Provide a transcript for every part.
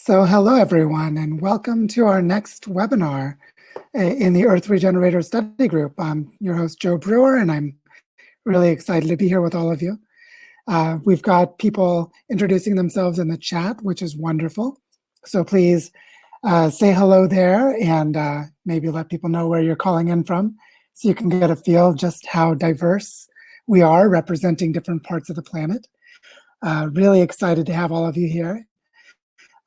So hello, everyone, and welcome to our next webinar in the Earth Regenerator Study Group. I'm your host, Joe Brewer, and I'm really excited to be here with all of you. We've got people introducing themselves in the chat, which is wonderful. So please say hello there and maybe let people know where you're calling in from so you can get a feel just how diverse we are representing different parts of the planet. Really excited to have all of you here.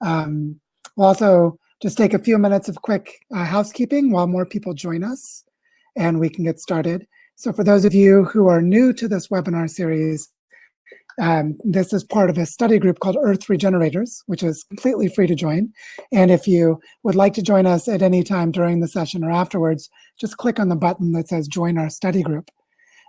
We'll also just take a few minutes of quick housekeeping while more people join us and we can get started. So for those of you who are new to this webinar series, this is part of a study group called Earth Regenerators, which is completely free to join. And if you would like to join us at any time during the session or afterwards, just click on the button that says Join Our Study Group.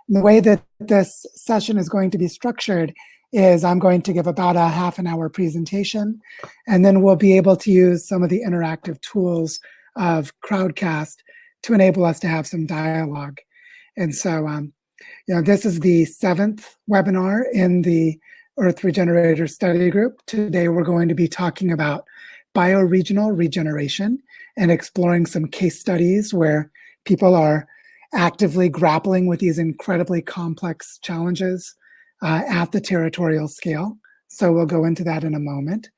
And the way that this session is going to be structured is I'm going to give about a half-an-hour presentation, and then we'll be able to use some of the interactive tools of Crowdcast to enable us to have some dialogue. And so, this is the 7th webinar in the Earth Regenerator Study Group. Today, we're going to be talking about bioregional regeneration and exploring some case studies where people are actively grappling with these incredibly complex challenges at the territorial scale. So we'll go into that in a moment.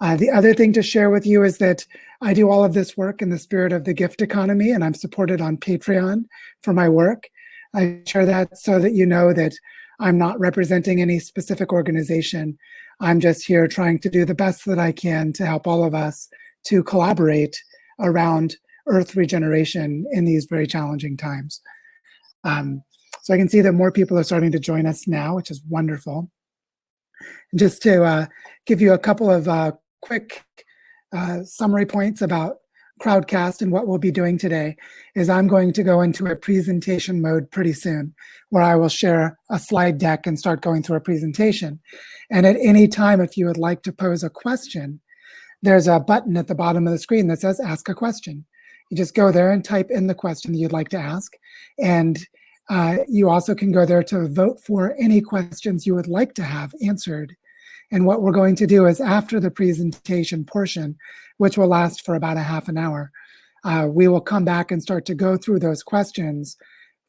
The other thing to share with you is that I do all of this work in the spirit of the gift economy, and I'm supported on Patreon for my work. I share that so that you know that I'm not representing any specific organization. I'm just here trying to do the best that I can to help all of us to collaborate around Earth regeneration in these very challenging times. So I can see that more people are starting to join us now, which is wonderful. And just to give you a couple of quick summary points about Crowdcast and what we'll be doing today is I'm going to go into a presentation mode pretty soon, where I will share a slide deck and start going through a presentation. And at any time, if you would like to pose a question, there's a button at the bottom of the screen that says Ask a Question. You just go there and type in the question that you'd like to ask. And you also can go there to vote for any questions you would like to have answered. And what we're going to do is after the presentation portion, which will last for about a half an hour, we will come back and start to go through those questions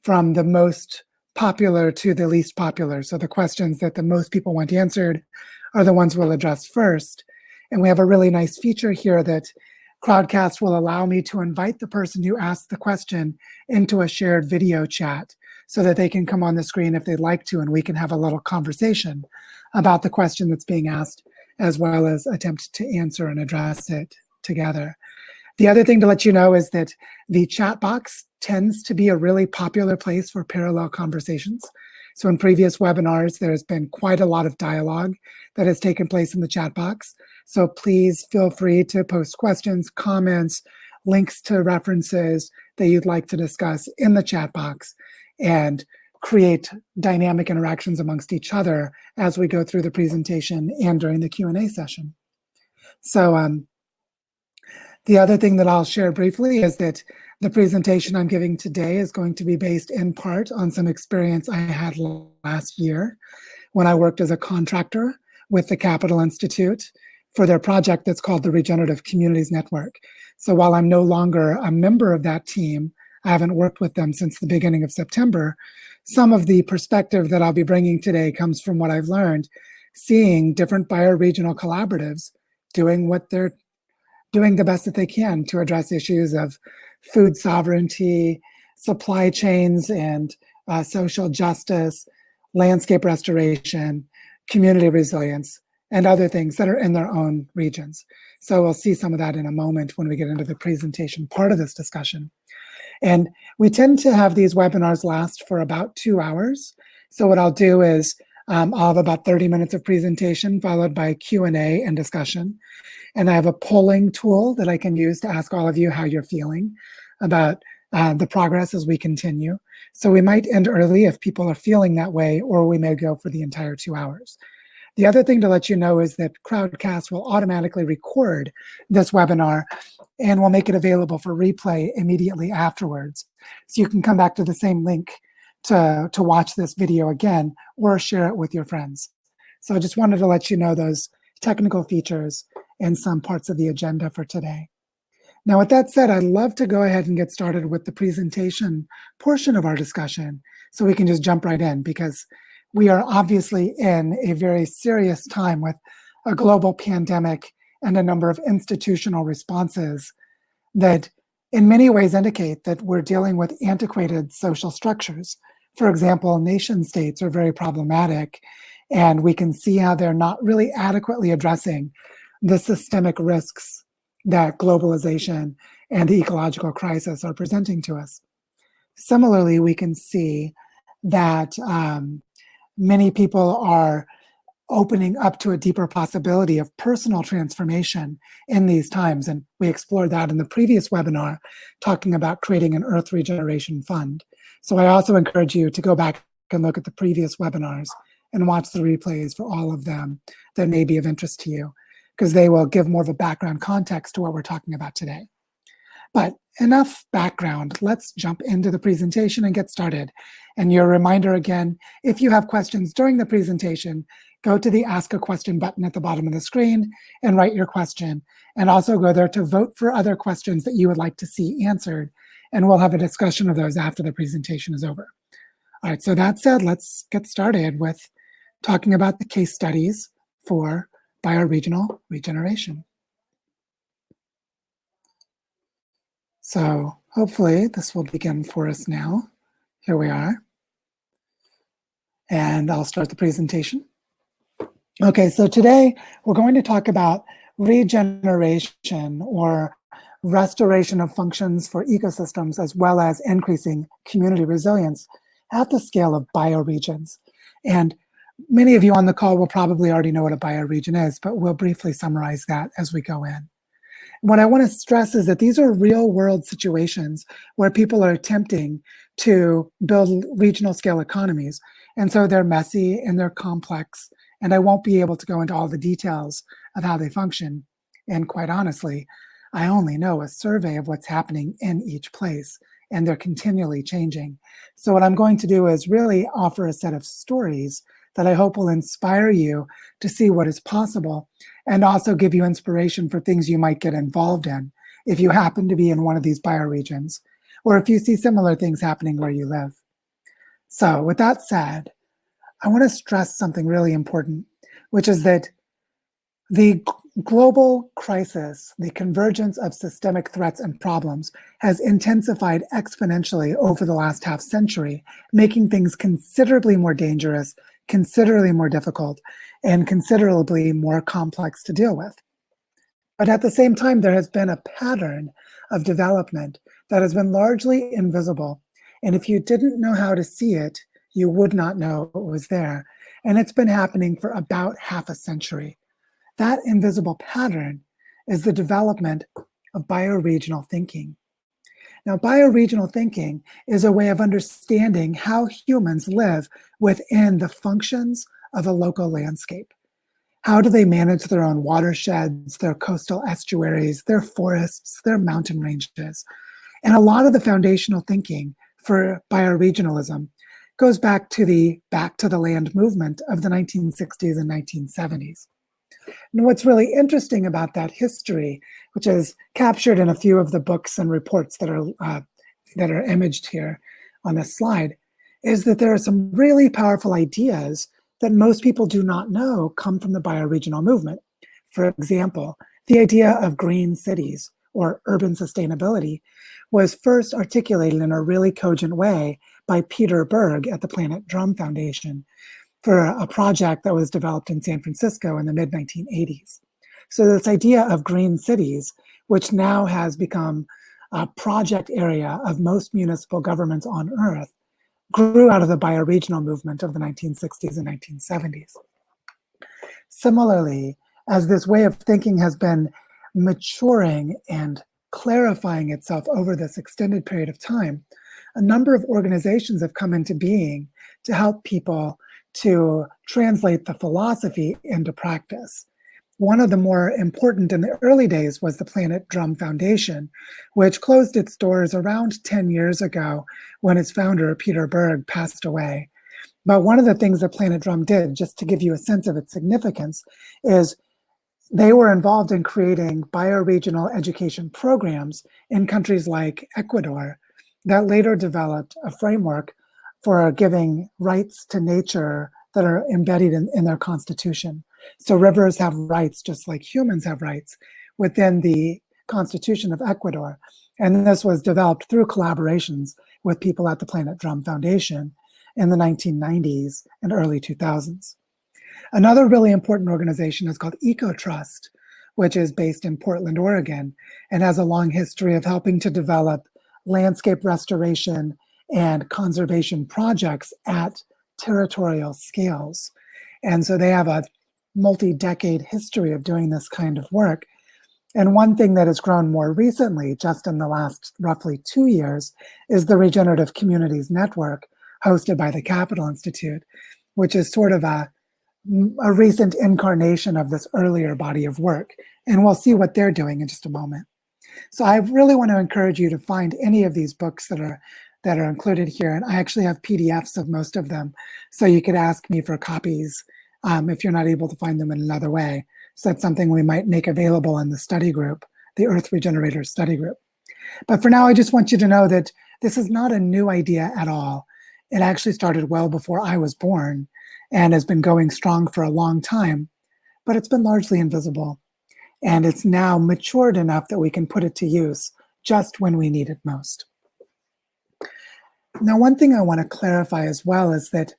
from the most popular to the least popular. So the questions that the most people want answered are the ones we'll address first. And we have a really nice feature here that Crowdcast will allow me to invite the person who asked the question into a shared video chat so that they can come on the screen if they'd like to, and we can have a little conversation about the question that's being asked, as well as attempt to answer and address it together. The other thing to let you know is that the chat box tends to be a really popular place for parallel conversations. So in previous webinars, there's been quite a lot of dialogue that has taken place in the chat box. So please feel free to post questions, comments, links to references that you'd like to discuss in the chat box and create dynamic interactions amongst each other as we go through the presentation and during the Q&A session. So the other thing that I'll share briefly is that the presentation I'm giving today is going to be based in part on some experience I had last year when I worked as a contractor with the Capital Institute for their project that's called the Regenerative Communities Network. So while I'm no longer a member of that team, I haven't worked with them since the beginning of September, some of the perspective that I'll be bringing today comes from what I've learned, seeing different bioregional collaboratives doing what they're doing the best that they can to address issues of food sovereignty, supply chains, and social justice, landscape restoration, community resilience, and other things that are in their own regions. So we'll see some of that in a moment when we get into the presentation part of this discussion. And we tend to have these webinars last for about 2 hours. So what I'll do is I'll have about 30 minutes of presentation followed by Q&A and discussion. And I have a polling tool that I can use to ask all of you how you're feeling about the progress as we continue. So we might end early if people are feeling that way, or we may go for the entire 2 hours. The other thing to let you know is that Crowdcast will automatically record this webinar and will make it available for replay immediately afterwards. So you can come back to the same link to watch this video again or share it with your friends. So I just wanted to let you know those technical features in some parts of the agenda for today. Now, with that said, I'd love to go ahead and get started with the presentation portion of our discussion so we can just jump right in, because we are obviously in a very serious time with a global pandemic and a number of institutional responses that in many ways indicate that we're dealing with antiquated social structures. For example, nation states are very problematic, and we can see how they're not really adequately addressing the systemic risks that globalization and the ecological crisis are presenting to us. Similarly, we can see that many people are opening up to a deeper possibility of personal transformation in these times. And we explored that in the previous webinar, talking about creating an Earth Regeneration Fund. So I also encourage you to go back and look at the previous webinars and watch the replays for all of them that may be of interest to you, because they will give more of a background context to what we're talking about today. But enough background, let's jump into the presentation and get started. And your reminder again, if you have questions during the presentation, go to the Ask a Question button at the bottom of the screen and write your question. And also go there to vote for other questions that you would like to see answered. And we'll have a discussion of those after the presentation is over. All right, so that said, let's get started with talking about the case studies for bioregional regeneration. So hopefully this will begin for us now. Here we are. And I'll start the presentation. Okay, so today we're going to talk about regeneration, or restoration of functions for ecosystems, as well as increasing community resilience at the scale of bioregions. And many of you on the call will probably already know what a bioregion is, but we'll briefly summarize that as we go in. What I want to stress is that these are real world situations where people are attempting to build regional scale economies. And so they're messy and they're complex, and I won't be able to go into all the details of how they function. And quite honestly, I only know a survey of what's happening in each place, and they're continually changing. So what I'm going to do is really offer a set of stories that I hope will inspire you to see what is possible, and also give you inspiration for things you might get involved in if you happen to be in one of these bioregions, or if you see similar things happening where you live. So with that said, I want to stress something really important, which is that the global crisis, the convergence of systemic threats and problems, has intensified exponentially over the last half century, making things considerably more dangerous, considerably more difficult, and considerably more complex to deal with. But at the same time, there has been a pattern of development that has been largely invisible. And if you didn't know how to see it, you would not know it was there. And it's been happening for about half a century. That invisible pattern is the development of bioregional thinking. Now, bioregional thinking is a way of understanding how humans live within the functions of a local landscape. How do they manage their own watersheds, their coastal estuaries, their forests, their mountain ranges? And a lot of the foundational thinking for bioregionalism goes back to the land movement of the 1960s and 1970s. And what's really interesting about that history, which is captured in a few of the books and reports that are imaged here on this slide, is that there are some really powerful ideas that most people do not know come from the bioregional movement. For example, the idea of green cities or urban sustainability was first articulated in a really cogent way by Peter Berg at the Planet Drum Foundation for a project that was developed in San Francisco in the mid-1980s. So this idea of green cities, which now has become a project area of most municipal governments on Earth, grew out of the bioregional movement of the 1960s and 1970s. Similarly, as this way of thinking has been maturing and clarifying itself over this extended period of time, a number of organizations have come into being to help people to translate the philosophy into practice. One of the more important in the early days was the Planet Drum Foundation, which closed its doors around 10 years ago when its founder, Peter Berg, passed away. But one of the things that Planet Drum did, just to give you a sense of its significance, is they were involved in creating bioregional education programs in countries like Ecuador that later developed a framework for giving rights to nature that are embedded in their constitution. So rivers have rights just like humans have rights within the Constitution of Ecuador. And this was developed through collaborations with people at the Planet Drum Foundation in the 1990s and early 2000s. Another really important organization is called EcoTrust, which is based in Portland, Oregon, and has a long history of helping to develop landscape restoration and conservation projects at territorial scales. And so they have a multi-decade history of doing this kind of work. And one thing that has grown more recently, just in the last roughly 2 years, is the Regenerative Communities Network, hosted by the Capital Institute, which is sort of a recent incarnation of this earlier body of work. And we'll see what they're doing in just a moment. So I really want to encourage you to find any of these books that are included here. And I actually have PDFs of most of them. So you could ask me for copies if you're not able to find them in another way. So that's something we might make available in the study group, the Earth Regenerators study group. But for now, I just want you to know that this is not a new idea at all. It actually started well before I was born and has been going strong for a long time, but it's been largely invisible. And it's now matured enough that we can put it to use just when we need it most. Now, one thing I want to clarify as well is that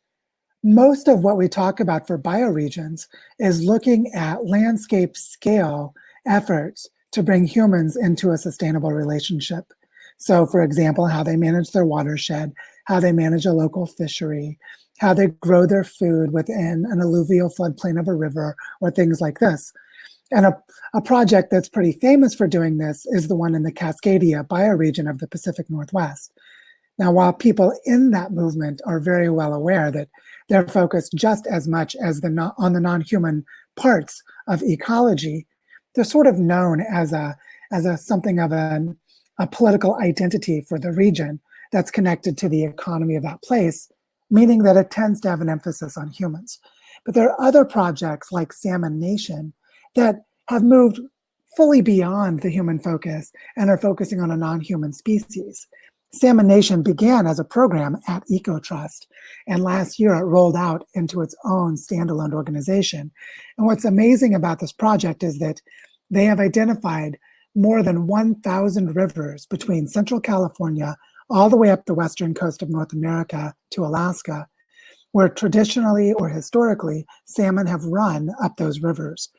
most of what we talk about for bioregions is looking at landscape scale efforts to bring humans into a sustainable relationship. So, for example, how they manage their watershed, how they manage a local fishery, how they grow their food within an alluvial floodplain of a river, or things like this. And a project that's pretty famous for doing this is the one in the Cascadia bioregion of the Pacific Northwest. Now, while people in that movement are very well aware that they're focused just as much as on the non-human parts of ecology, they're sort of known as something of a political identity for the region that's connected to the economy of that place, meaning that it tends to have an emphasis on humans. But there are other projects like Salmon Nation that have moved fully beyond the human focus and are focusing on a non-human species. Salmon Nation began as a program at EcoTrust, and last year it rolled out into its own standalone organization. And what's amazing about this project is that they have identified more than 1,000 rivers between Central California all the way up the western coast of North America to Alaska, where traditionally or historically salmon have run up those rivers.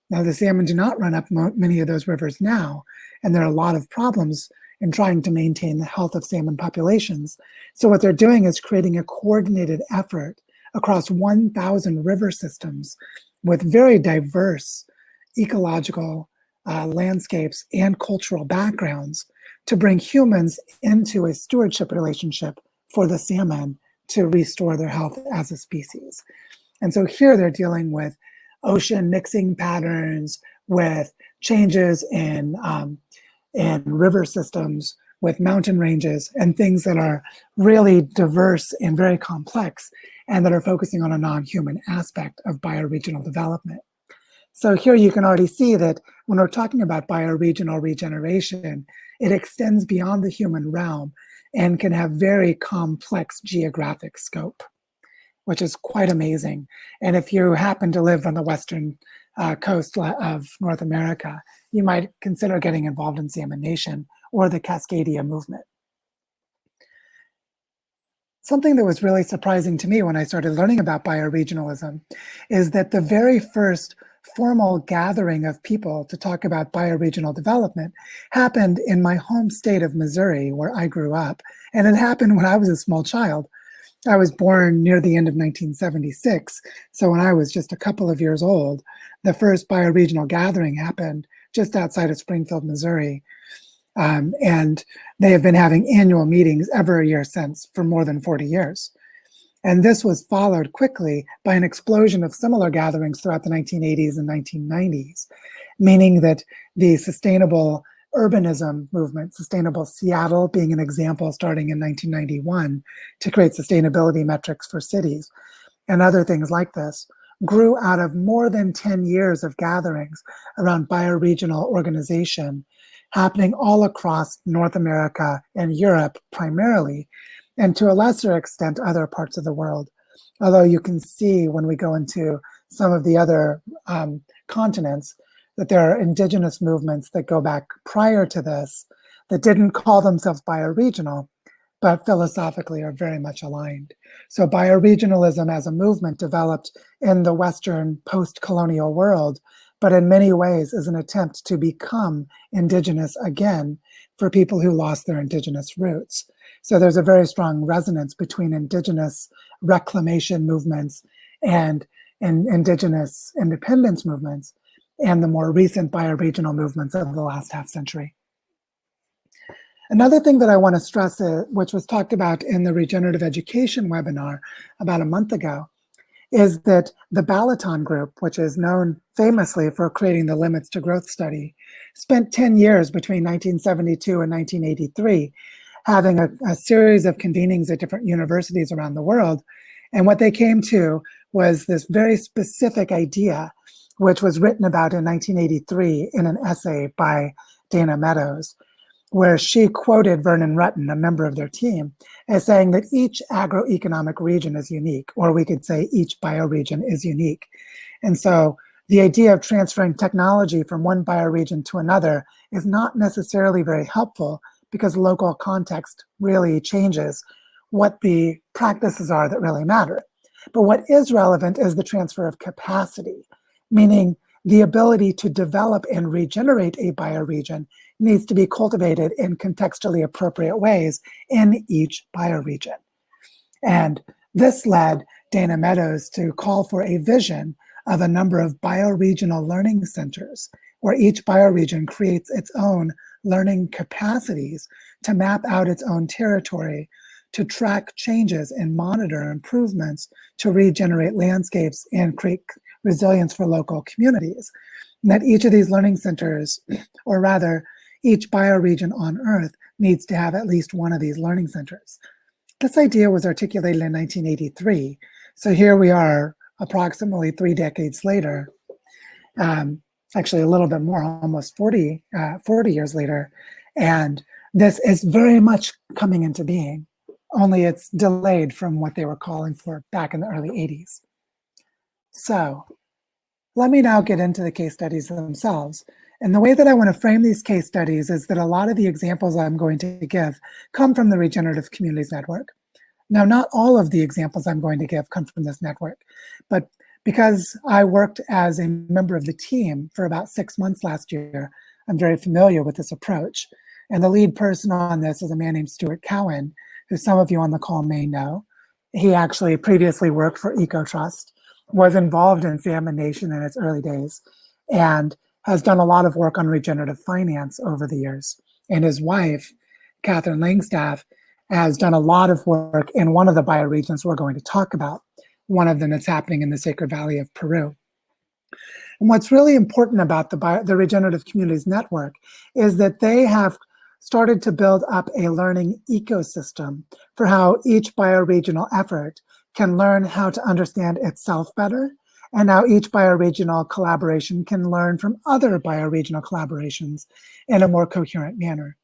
Now, the salmon do not run up many of those rivers now, and there are a lot of problems in trying to maintain the health of salmon populations. So what they're doing is creating a coordinated effort across 1,000 river systems with very diverse ecological landscapes and cultural backgrounds to bring humans into a stewardship relationship for the salmon to restore their health as a species. And so here they're dealing with ocean mixing patterns, with changes in river systems, with mountain ranges, and things that are really diverse and very complex, and that are focusing on a non-human aspect of bioregional development. So here you can already see that when we're talking about bioregional regeneration, it extends beyond the human realm and can have very complex geographic scope, which is quite amazing. And if you happen to live on the western coast of North America, you might consider getting involved in Salmon Nation or the Cascadia movement. Something that was really surprising to me when I started learning about bioregionalism is that the very first formal gathering of people to talk about bioregional development happened in my home state of Missouri, where I grew up. And it happened when I was a small child. I was born near the end of 1976. So when I was just a couple of years old, the first bioregional gathering happened just outside of Springfield, Missouri. And they have been having annual meetings every year since for more than 40 years. And this was followed quickly by an explosion of similar gatherings throughout the 1980s and 1990s, meaning that the sustainable urbanism movement, Sustainable Seattle being an example starting in 1991 to create sustainability metrics for cities, and other things like this, grew out of more than 10 years of gatherings around bioregional organization happening all across North America and Europe primarily, and to a lesser extent, other parts of the world. Although you can see when we go into some of the other continents that there are indigenous movements that go back prior to this that didn't call themselves bioregional, but philosophically are very much aligned. So bioregionalism as a movement developed in the Western post-colonial world, but in many ways is an attempt to become indigenous again for people who lost their indigenous roots. So there's a very strong resonance between indigenous reclamation movements and indigenous independence movements and the more recent bioregional movements of the last half century. Another thing that I want to stress, which was talked about in the regenerative education webinar about a month ago, is that the Balaton group, which is known famously for creating the Limits to Growth study, spent 10 years between 1972 and 1983 having a series of convenings at different universities around the world. And what they came to was this very specific idea, which was written about in 1983 in an essay by Dana Meadows, where she quoted Vernon Rutten, a member of their team, as saying that each agroeconomic region is unique, or we could say each bioregion is unique. And so the idea of transferring technology from one bioregion to another is not necessarily very helpful because local context really changes what the practices are that really matter. But what is relevant is the transfer of capacity, meaning the ability to develop and regenerate a bioregion needs to be cultivated in contextually appropriate ways in each bioregion. And this led Dana Meadows to call for a vision of a number of bioregional learning centers, where each bioregion creates its own learning capacities to map out its own territory, to track changes and monitor improvements, to regenerate landscapes and create resilience for local communities. And that each of these learning centers, or rather, each bioregion on Earth needs to have at least one of these learning centers. This idea was articulated in 1983. So here we are approximately 3 decades later, actually a little bit more, almost 40 years later. And this is very much coming into being, only it's delayed from what they were calling for back in the early 80s. So let me now get into the case studies themselves. And the way that I want to frame these case studies is that a lot of the examples I'm going to give come from the Regenerative Communities Network. Now, not all of the examples I'm going to give come from this network, but because I worked as a member of the team for about 6 months last year, I'm very familiar with this approach. And the lead person on this is a man named Stuart Cowan, who some of you on the call may know. He actually previously worked for EcoTrust, was involved in Salmon Nation in its early days, and has done a lot of work on regenerative finance over the years. And his wife, Catherine Langstaff, has done a lot of work in one of the bioregions we're going to talk about, one of them that's happening in the Sacred Valley of Peru. And what's really important about the Regenerative Communities Network is that they have started to build up a learning ecosystem for how each bioregional effort can learn how to understand itself better, and how each bioregional collaboration can learn from other bioregional collaborations in a more coherent manner.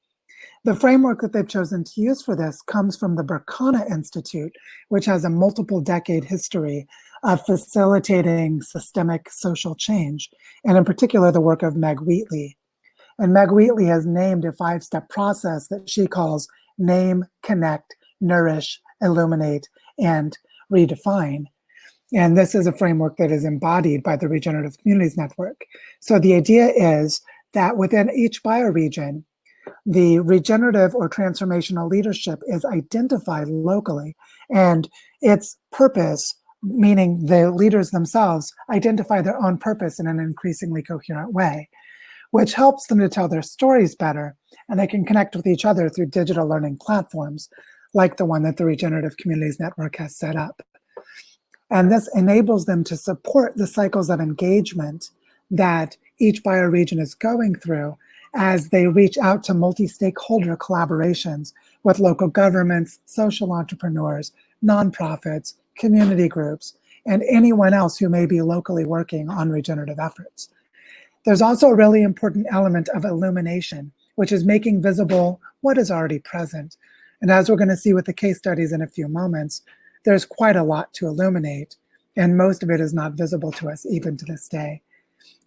The framework that they've chosen to use for this comes from the Berkana Institute, which has a multiple decade history of facilitating systemic social change, and in particular, the work of Meg Wheatley. And Meg Wheatley has named a 5-step process that she calls name, connect, nourish, illuminate, and redefine. And this is a framework that is embodied by the Regenerative Communities Network. So the idea is that within each bioregion, the regenerative or transformational leadership is identified locally, and its purpose, meaning the leaders themselves, identify their own purpose in an increasingly coherent way, which helps them to tell their stories better, and they can connect with each other through digital learning platforms like the one that the Regenerative Communities Network has set up. And this enables them to support the cycles of engagement that each bioregion is going through as they reach out to multi-stakeholder collaborations with local governments, social entrepreneurs, nonprofits, community groups, and anyone else who may be locally working on regenerative efforts. There's also a really important element of illumination, which is making visible what is already present. And as we're going to see with the case studies in a few moments, there's quite a lot to illuminate, and most of it is not visible to us even to this day.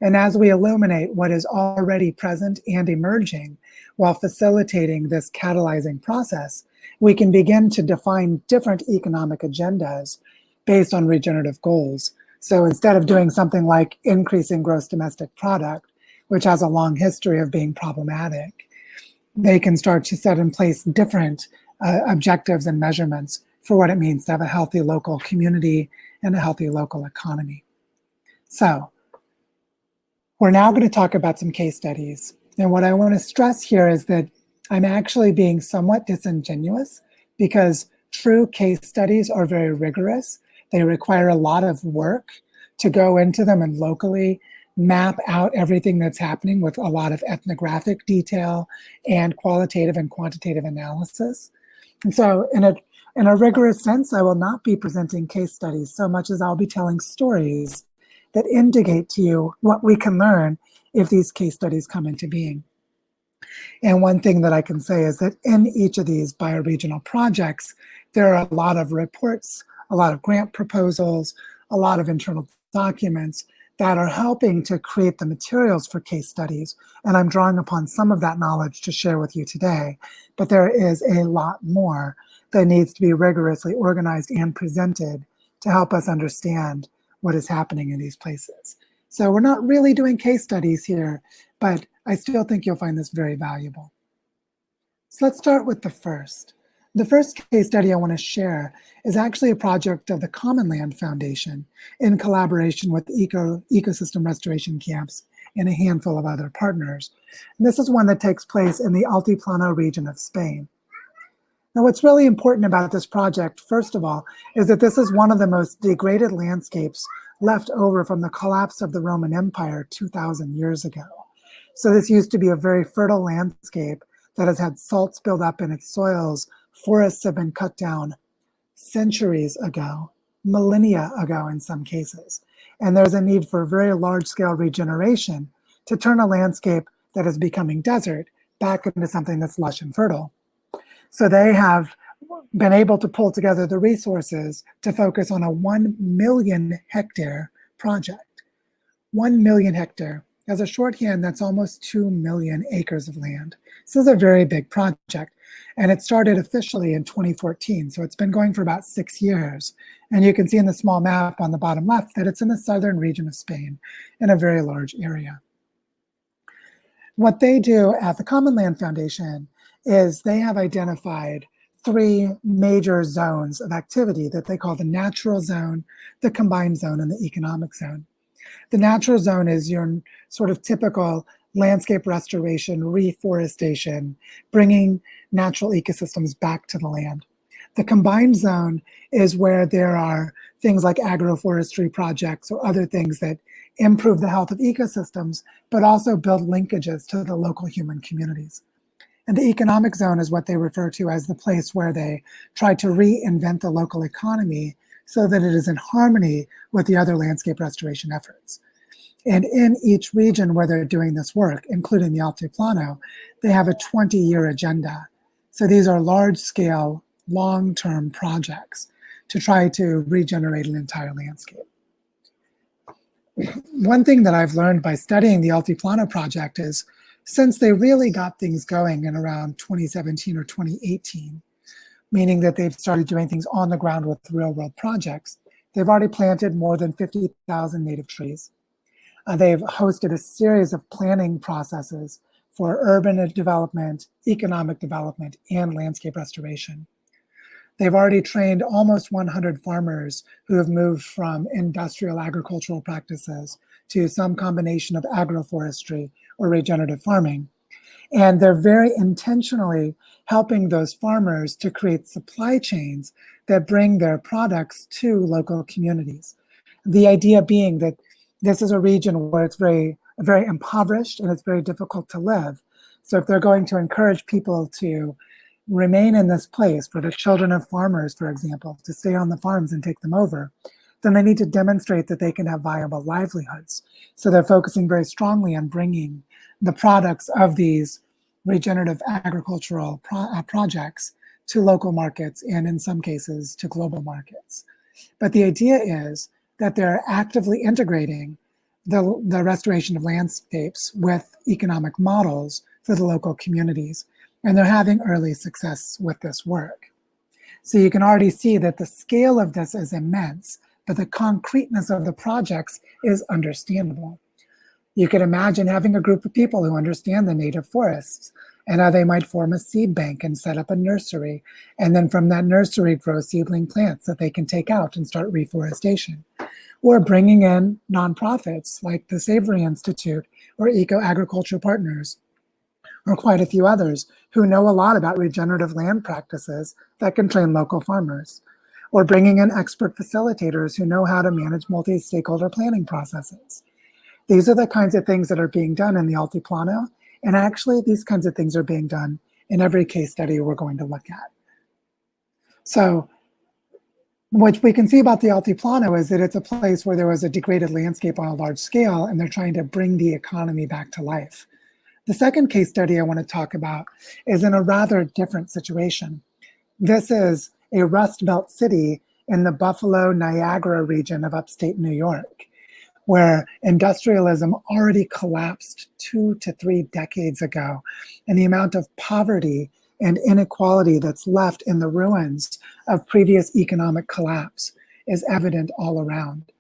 And as we illuminate what is already present and emerging while facilitating this catalyzing process, we can begin to define different economic agendas based on regenerative goals. So instead of doing something like increasing gross domestic product, which has a long history of being problematic, they can start to set in place different objectives and measurements for what it means to have a healthy local community and a healthy local economy. So we're now going to talk about some case studies. And what I want to stress here is that I'm actually being somewhat disingenuous because true case studies are very rigorous. They require a lot of work to go into them and locally map out everything that's happening with a lot of ethnographic detail and qualitative and quantitative analysis. And so in a rigorous sense, I will not be presenting case studies so much as I'll be telling stories that indicate to you what we can learn if these case studies come into being. And one thing that I can say is that in each of these bioregional projects, there are a lot of reports, a lot of grant proposals, a lot of internal documents that are helping to create the materials for case studies. And I'm drawing upon some of that knowledge to share with you today. But there is a lot more that needs to be rigorously organized and presented to help us understand what is happening in these places. So we're not really doing case studies here, but I still think you'll find this very valuable. So let's start with the first. The first case study I want to share is actually a project of the Common Land Foundation in collaboration with ecosystem restoration camps and a handful of other partners. And this is one that takes place in the Altiplano region of Spain. Now, what's really important about this project, first of all, is that this is one of the most degraded landscapes left over from the collapse of the Roman Empire 2,000 years ago. So this used to be a very fertile landscape that has had salts build up in its soils. Forests have been cut down centuries ago, millennia ago in some cases. And there's a need for very large-scale regeneration to turn a landscape that is becoming desert back into something that's lush and fertile. So they have been able to pull together the resources to focus on a 1 million hectare project. 1 million hectare. As a shorthand, that's almost 2 million acres of land. This is a very big project, and it started officially in 2014, so it's been going for about 6 years. And you can see in the small map on the bottom left that it's in the southern region of Spain in a very large area. What they do at the Common Land Foundation is they have identified 3 major zones of activity that they call the natural zone, the combined zone, and the economic zone. The natural zone is your sort of typical landscape restoration, reforestation, bringing natural ecosystems back to the land. The combined zone is where there are things like agroforestry projects or other things that improve the health of ecosystems, but also build linkages to the local human communities. And the economic zone is what they refer to as the place where they try to reinvent the local economy so that it is in harmony with the other landscape restoration efforts. And in each region where they're doing this work, including the Altiplano, they have a 20-year agenda. So these are large-scale, long-term projects to try to regenerate an entire landscape. One thing that I've learned by studying the Altiplano project is since they really got things going in around 2017 or 2018, meaning that they've started doing things on the ground with real-world projects, they've already planted more than 50,000 native trees. They've hosted a series of planning processes for urban development, economic development, and landscape restoration. They've already trained almost 100 farmers who have moved from industrial agricultural practices to some combination of agroforestry or regenerative farming. And they're very intentionally helping those farmers to create supply chains that bring their products to local communities. The idea being that this is a region where it's very impoverished and it's very difficult to live. So if they're going to encourage people to remain in this place, for the children of farmers, for example, to stay on the farms and take them over, then they need to demonstrate that they can have viable livelihoods. So they're focusing very strongly on bringing the products of these regenerative agricultural projects to local markets and in some cases to global markets. But the idea is that they're actively integrating the restoration of landscapes with economic models for the local communities. And they're having early success with this work. So you can already see that the scale of this is immense, but the concreteness of the projects is understandable. You could imagine having a group of people who understand the native forests and how they might form a seed bank and set up a nursery, and then from that nursery grow seedling plants that they can take out and start reforestation. Or bringing in nonprofits like the Savory Institute or Eco-Agriculture Partners, or quite a few others who know a lot about regenerative land practices that can train local farmers, or bringing in expert facilitators who know how to manage multi-stakeholder planning processes. These are the kinds of things that are being done in the Altiplano, and actually these kinds of things are being done in every case study we're going to look at. So what we can see about the Altiplano is that it's a place where there was a degraded landscape on a large scale, and they're trying to bring the economy back to life. The second case study I want to talk about is in a rather different situation. This is a Rust Belt city in the Buffalo, Niagara region of upstate New York, where industrialism already collapsed 2 to 3 decades ago, and the amount of poverty and inequality that's left in the ruins of previous economic collapse is evident all around.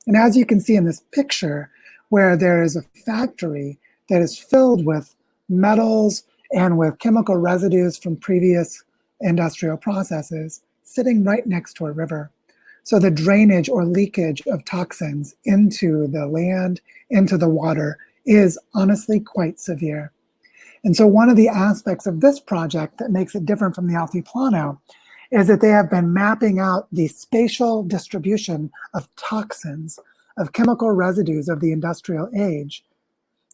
And as you can see in this picture, where there is a factory that is filled with metals and with chemical residues from previous industrial processes sitting right next to a river. So the drainage or leakage of toxins into the land, into the water, is honestly quite severe. And so one of the aspects of this project that makes it different from the Altiplano is that they have been mapping out the spatial distribution of toxins, of chemical residues of the industrial age.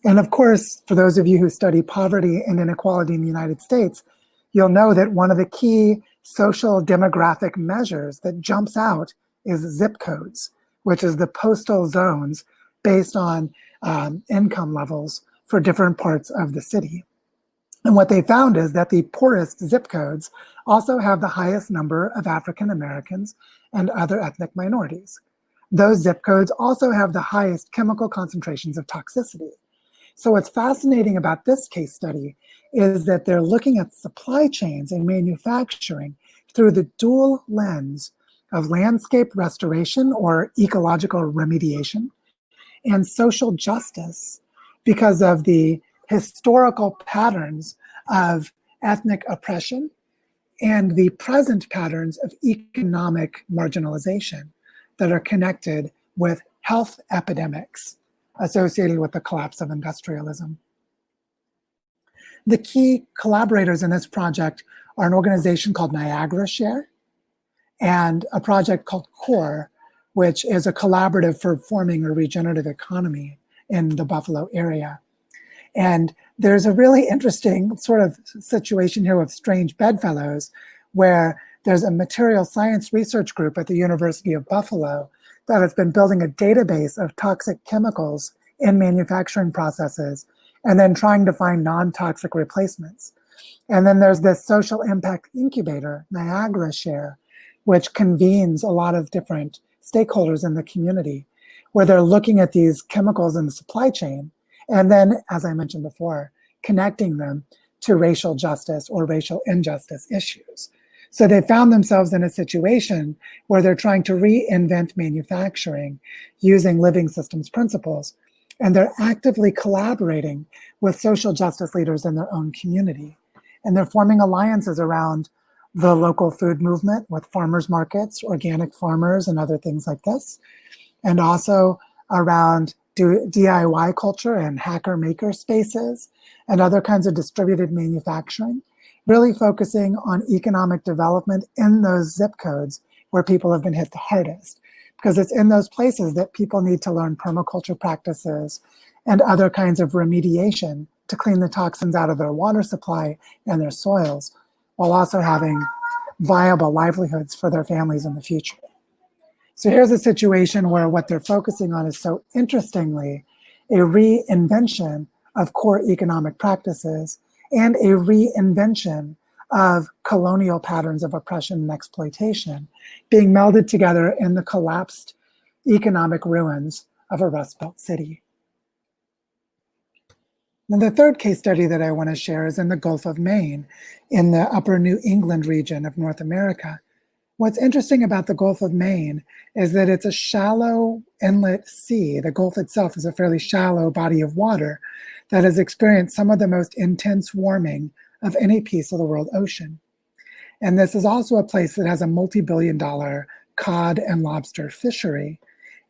And of course, for those of you who study poverty and inequality in the United States, you'll know that one of the key social demographic measures that jumps out is zip codes, which is the postal zones based on income levels for different parts of the city. And what they found is that the poorest zip codes also have the highest number of African Americans and other ethnic minorities. Those zip codes also have the highest chemical concentrations of toxicity. So what's fascinating about this case study is that they're looking at supply chains and manufacturing through the dual lens of landscape restoration or ecological remediation and social justice because of the historical patterns of ethnic oppression and the present patterns of economic marginalization that are connected with health epidemics associated with the collapse of industrialism. The key collaborators in this project are an organization called Niagara Share and a project called CORE, which is a collaborative for forming a regenerative economy in the Buffalo area. And there's a really interesting sort of situation here with strange bedfellows, where there's a material science research group at the University of Buffalo that has been building a database of toxic chemicals in manufacturing processes and then trying to find non-toxic replacements. And then there's this social impact incubator, Niagara Share, which convenes a lot of different stakeholders in the community, where they're looking at these chemicals in the supply chain, and then, as I mentioned before, connecting them to racial justice or racial injustice issues. So they found themselves in a situation where they're trying to reinvent manufacturing using living systems principles, and they're actively collaborating with social justice leaders in their own community. And they're forming alliances around the local food movement with farmers markets, organic farmers, and other things like this, and also around DIY culture and hacker maker spaces and other kinds of distributed manufacturing, really focusing on economic development in those zip codes where people have been hit the hardest, because it's in those places that people need to learn permaculture practices and other kinds of remediation to clean the toxins out of their water supply and their soils, while also having viable livelihoods for their families in the future. So here's a situation where what they're focusing on is, so interestingly, a reinvention of core economic practices and a reinvention of colonial patterns of oppression and exploitation being melded together in the collapsed economic ruins of a Rust Belt city. And the third case study that I want to share is in the Gulf of Maine, in the upper New England region of North America. What's interesting about the Gulf of Maine is that it's a shallow inlet sea. The Gulf itself is a fairly shallow body of water that has experienced some of the most intense warming of any piece of the world ocean. And this is also a place that has a multi-billion-dollar cod and lobster fishery.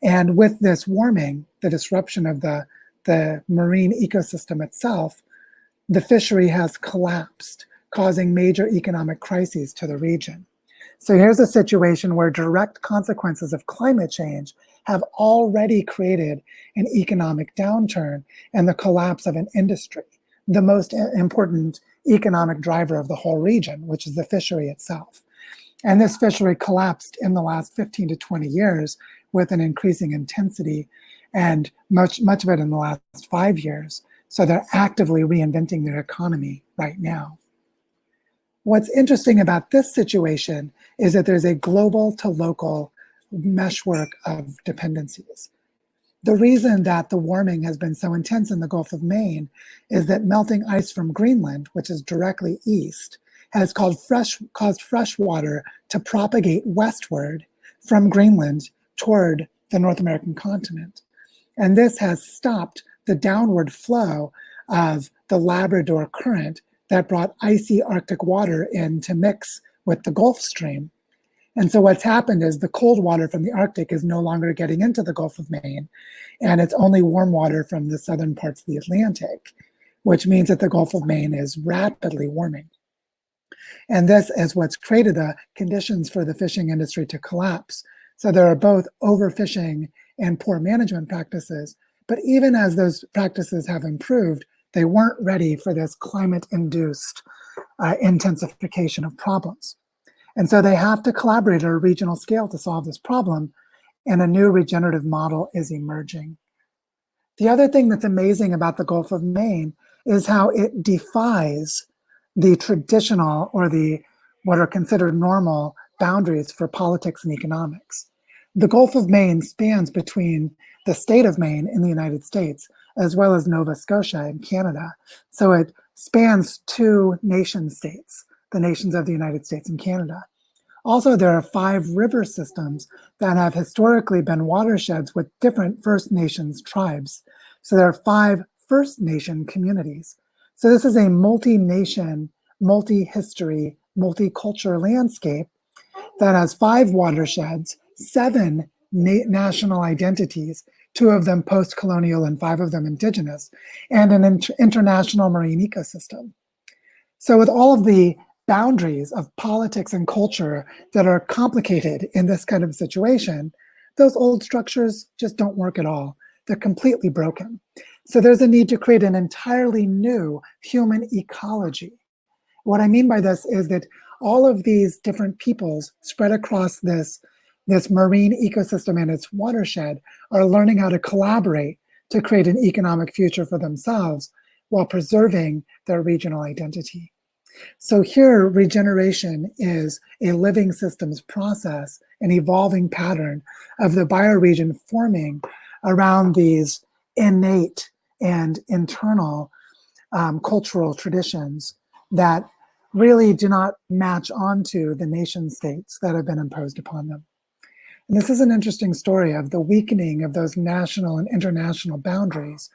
And with this warming, the disruption of the marine ecosystem itself, the fishery has collapsed, causing major economic crises to the region. So here's a situation where direct consequences of climate change have already created an economic downturn and the collapse of an industry, the most important economic driver of the whole region, which is the fishery itself. And this fishery collapsed in the last 15 to 20 years with an increasing intensity, and much of it in the last 5 years. So they're actively reinventing their economy right now. What's interesting about this situation is that there's a global to local meshwork of dependencies. The reason that the warming has been so intense in the Gulf of Maine is that melting ice from Greenland, which is directly east, has caused fresh water to propagate westward from Greenland toward the North American continent. And this has stopped the downward flow of the Labrador Current that brought icy Arctic water in to mix with the Gulf Stream. And so what's happened is the cold water from the Arctic is no longer getting into the Gulf of Maine, and it's only warm water from the southern parts of the Atlantic, which means that the Gulf of Maine is rapidly warming. And this is what's created the conditions for the fishing industry to collapse. So there are both overfishing and poor management practices, but even as those practices have improved, they weren't ready for this climate-induced intensification of problems. And so they have to collaborate at a regional scale to solve this problem, and a new regenerative model is emerging. The other thing that's amazing about the Gulf of Maine is how it defies the traditional or what are considered normal boundaries for politics and economics. The Gulf of Maine spans between the state of Maine in the United States, as well as Nova Scotia in Canada. So it spans two nation states, the nations of the United States and Canada. Also, there are 5 river systems that have historically been watersheds with different First Nations tribes. So there are 5 First Nation communities. So this is a multi-nation, multi-history, multicultural landscape that has 5 watersheds, 7 national identities, 2 of them post-colonial and 5 of them indigenous, and an international marine ecosystem. So with all of the boundaries of politics and culture that are complicated in this kind of situation, those old structures just don't work at all. They're completely broken. So there's a need to create an entirely new human ecology. What I mean by this is that all of these different peoples spread across this marine ecosystem and its watershed are learning how to collaborate to create an economic future for themselves while preserving their regional identity. So here, regeneration is a living systems process, an evolving pattern of the bioregion forming around these innate and internal cultural traditions that really do not match onto the nation states that have been imposed upon them. And this is an interesting story of the weakening of those national and international boundaries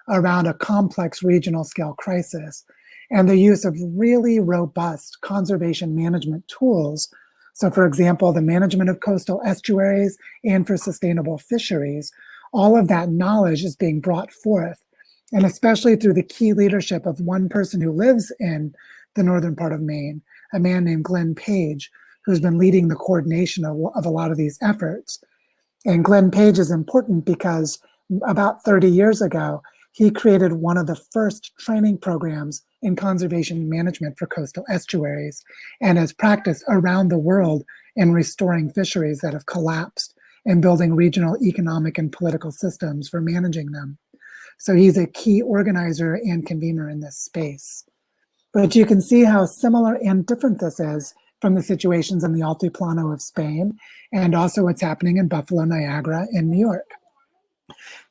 around a complex regional scale crisis, and the use of really robust conservation management tools. So for example, the management of coastal estuaries and for sustainable fisheries, all of that knowledge is being brought forth, and especially through the key leadership of one person who lives in the northern part of Maine, a man named Glenn Page, who's been leading the coordination of a lot of these efforts. And Glenn Page is important because about 30 years ago, he created one of the first training programs in conservation management for coastal estuaries and has practiced around the world in restoring fisheries that have collapsed and building regional economic and political systems for managing them. So he's a key organizer and convener in this space. But you can see how similar and different this is from the situations in the Altiplano of Spain, and also what's happening in Buffalo, Niagara, in New York.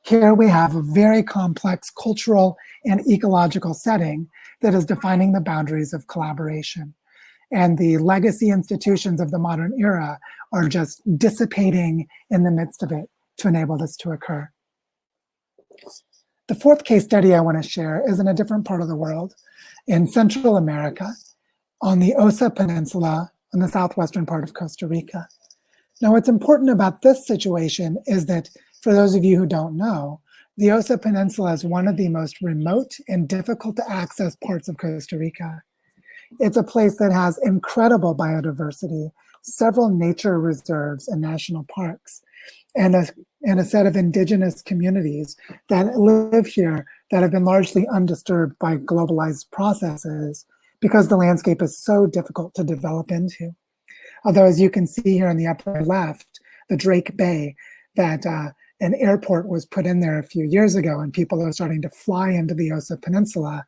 Here we have a very complex cultural and ecological setting that is defining the boundaries of collaboration. And the legacy institutions of the modern era are just dissipating in the midst of it to enable this to occur. The fourth case study I want to share is in a different part of the world, in Central America, on the Osa Peninsula in the southwestern part of Costa Rica. Now, what's important about this situation is that, for those of you who don't know, the Osa Peninsula is one of the most remote and difficult to access parts of Costa Rica. It's a place that has incredible biodiversity, several nature reserves and national parks, and a set of indigenous communities that live here that have been largely undisturbed by globalized processes because the landscape is so difficult to develop into. Although, as you can see here in the upper left, the Drake Bay, that an airport was put in there a few years ago, and people are starting to fly into the Osa Peninsula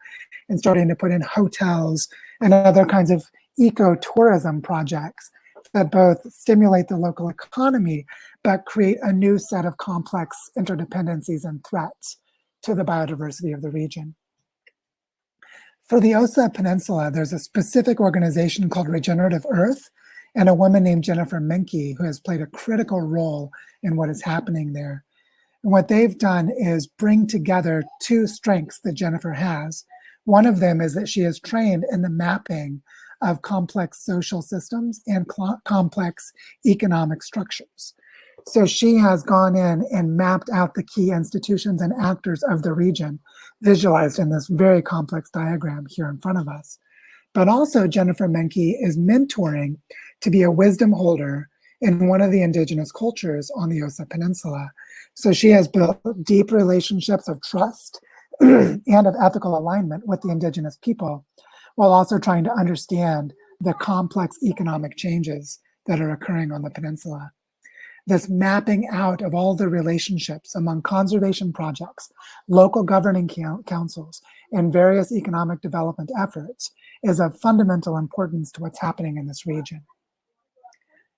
and starting to put in hotels and other kinds of ecotourism projects that both stimulate the local economy, but create a new set of complex interdependencies and threats to the biodiversity of the region. For the Osa Peninsula, there's a specific organization called Regenerative Earth, and a woman named Jennifer Menke, who has played a critical role in what is happening there. And what they've done is bring together two strengths that Jennifer has. One of them is that she is trained in the mapping of complex social systems and complex economic structures. So she has gone in and mapped out the key institutions and actors of the region, visualized in this very complex diagram here in front of us. But also Jennifer Menke is mentoring to be a wisdom holder in one of the indigenous cultures on the Osa Peninsula. So she has built deep relationships of trust and of ethical alignment with the indigenous people, while also trying to understand the complex economic changes that are occurring on the peninsula. This mapping out of all the relationships among conservation projects, local governing councils, and various economic development efforts is of fundamental importance to what's happening in this region.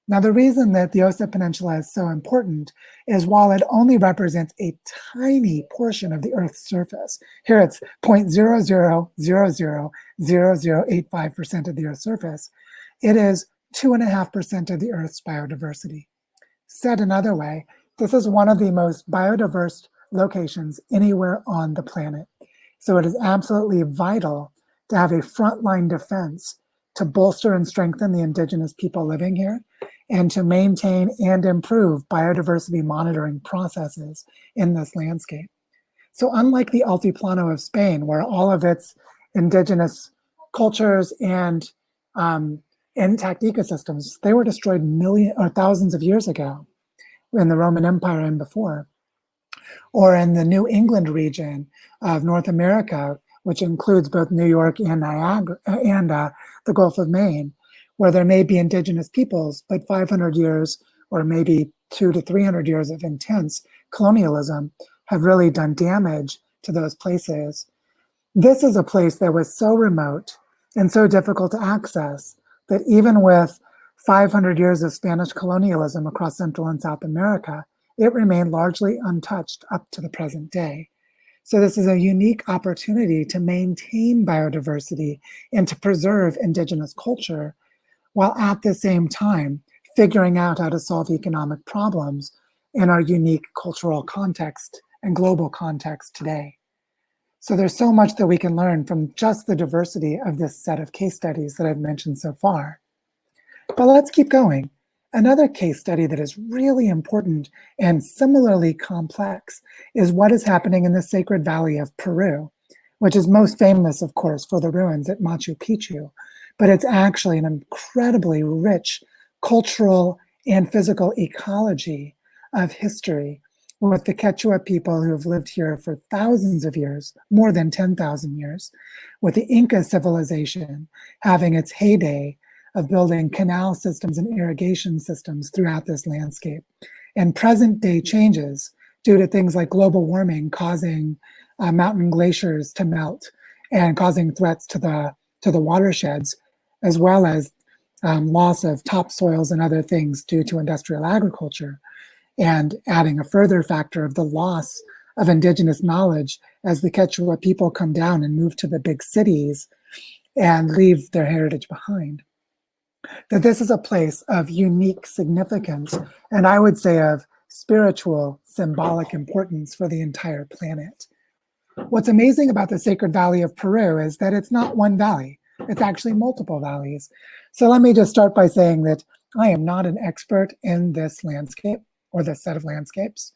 Now, the reason that the Osa Peninsula is so important is while it only represents a tiny portion of the Earth's surface, here it's 0.00000085% of the Earth's surface, it is 2.5% of the Earth's biodiversity. Said another way, this is one of the most biodiverse locations anywhere on the planet. So it is absolutely vital to have a frontline defense to bolster and strengthen the indigenous people living here, and to maintain and improve biodiversity monitoring processes in this landscape. So unlike the Altiplano of Spain, where all of its indigenous cultures and intact ecosystems, they were destroyed millions or thousands of years ago in the Roman Empire and before, or in the New England region of North America, which includes both New York and Niagara and the Gulf of Maine, where there may be indigenous peoples, but 500 years or maybe 200 to 300 years of intense colonialism have really done damage to those places. This is a place that was so remote and so difficult to access that even with 500 years of Spanish colonialism across Central and South America, it remained largely untouched up to the present day. So this is a unique opportunity to maintain biodiversity and to preserve indigenous culture, while at the same time figuring out how to solve economic problems in our unique cultural context and global context today. So there's so much that we can learn from just the diversity of this set of case studies that I've mentioned so far. But let's keep going. Another case study that is really important and similarly complex is what is happening in the Sacred Valley of Peru, which is most famous, of course, for the ruins at Machu Picchu, but it's actually an incredibly rich cultural and physical ecology of history, with the Quechua people who have lived here for thousands of years, more than 10,000 years, with the Inca civilization having its heyday of building canal systems and irrigation systems throughout this landscape, and present day changes due to things like global warming causing mountain glaciers to melt and causing threats to the watersheds, as well as loss of topsoils and other things due to industrial agriculture, and adding a further factor of the loss of indigenous knowledge as the Quechua people come down and move to the big cities and leave their heritage behind. That this is a place of unique significance, and I would say of spiritual, symbolic importance for the entire planet. What's amazing about the Sacred Valley of Peru is that it's not one valley, it's actually multiple valleys. So let me just start by saying that I am not an expert in this landscape or this set of landscapes,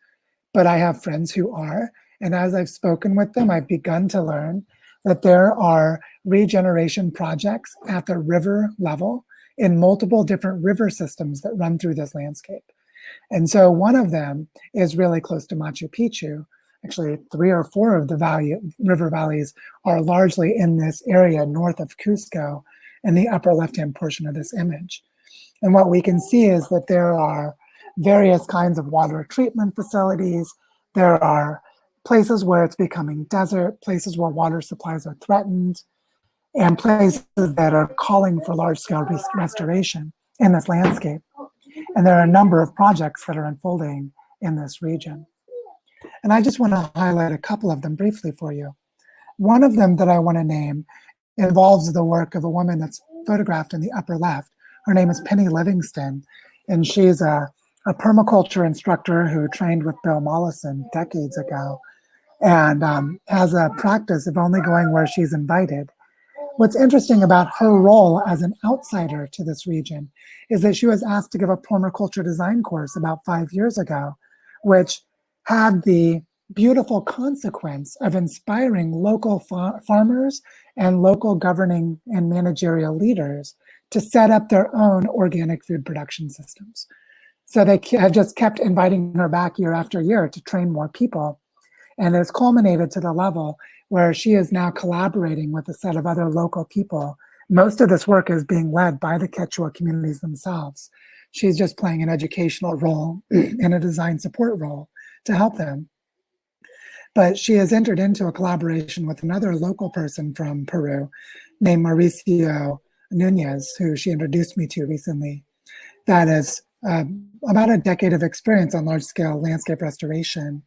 but I have friends who are, and as I've spoken with them, I've begun to learn that there are regeneration projects at the river level in multiple different river systems that run through this landscape. And so one of them is really close to Machu Picchu. Actually, 3 or 4 of the river valleys are largely in this area north of Cusco in the upper left-hand portion of this image. And what we can see is that there are various kinds of water treatment facilities. There are places where it's becoming desert, places where water supplies are threatened, and places that are calling for large-scale restoration in this landscape. And there are a number of projects that are unfolding in this region. And I just want to highlight a couple of them briefly for you. One of them that I want to name involves the work of a woman that's photographed in the upper left. Her name is Penny Livingston, and she's a permaculture instructor who trained with Bill Mollison decades ago, and has a practice of only going where she's invited. What's interesting about her role as an outsider to this region is that she was asked to give a permaculture design course about 5 years ago, which had the beautiful consequence of inspiring local farmers and local governing and managerial leaders to set up their own organic food production systems. So they have just kept inviting her back year after year to train more people. And it's culminated to the level where she is now collaborating with a set of other local people. Most of this work is being led by the Quechua communities themselves. She's just playing an educational role and a design support role to help them. But she has entered into a collaboration with another local person from Peru named Mauricio Nunez, who she introduced me to recently, that is about a decade of experience on large-scale landscape restoration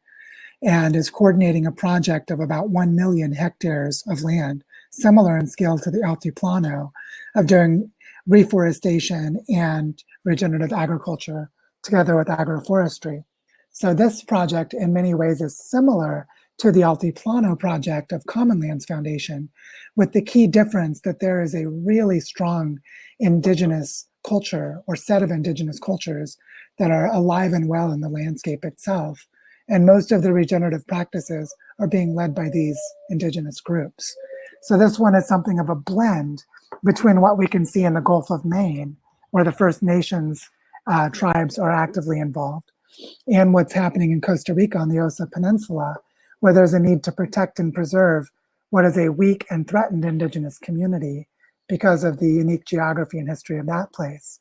and is coordinating a project of about 1 million hectares of land, similar in scale to the Altiplano, of doing reforestation and regenerative agriculture together with agroforestry. So this project in many ways is similar to the Altiplano project of Common Lands Foundation, with the key difference that there is a really strong indigenous culture or set of indigenous cultures that are alive and well in the landscape itself. And most of the regenerative practices are being led by these indigenous groups. So this one is something of a blend between what we can see in the Gulf of Maine, where the First Nations tribes are actively involved, and what's happening in Costa Rica on the Osa Peninsula, where there's a need to protect and preserve what is a weak and threatened indigenous community because of the unique geography and history of that place.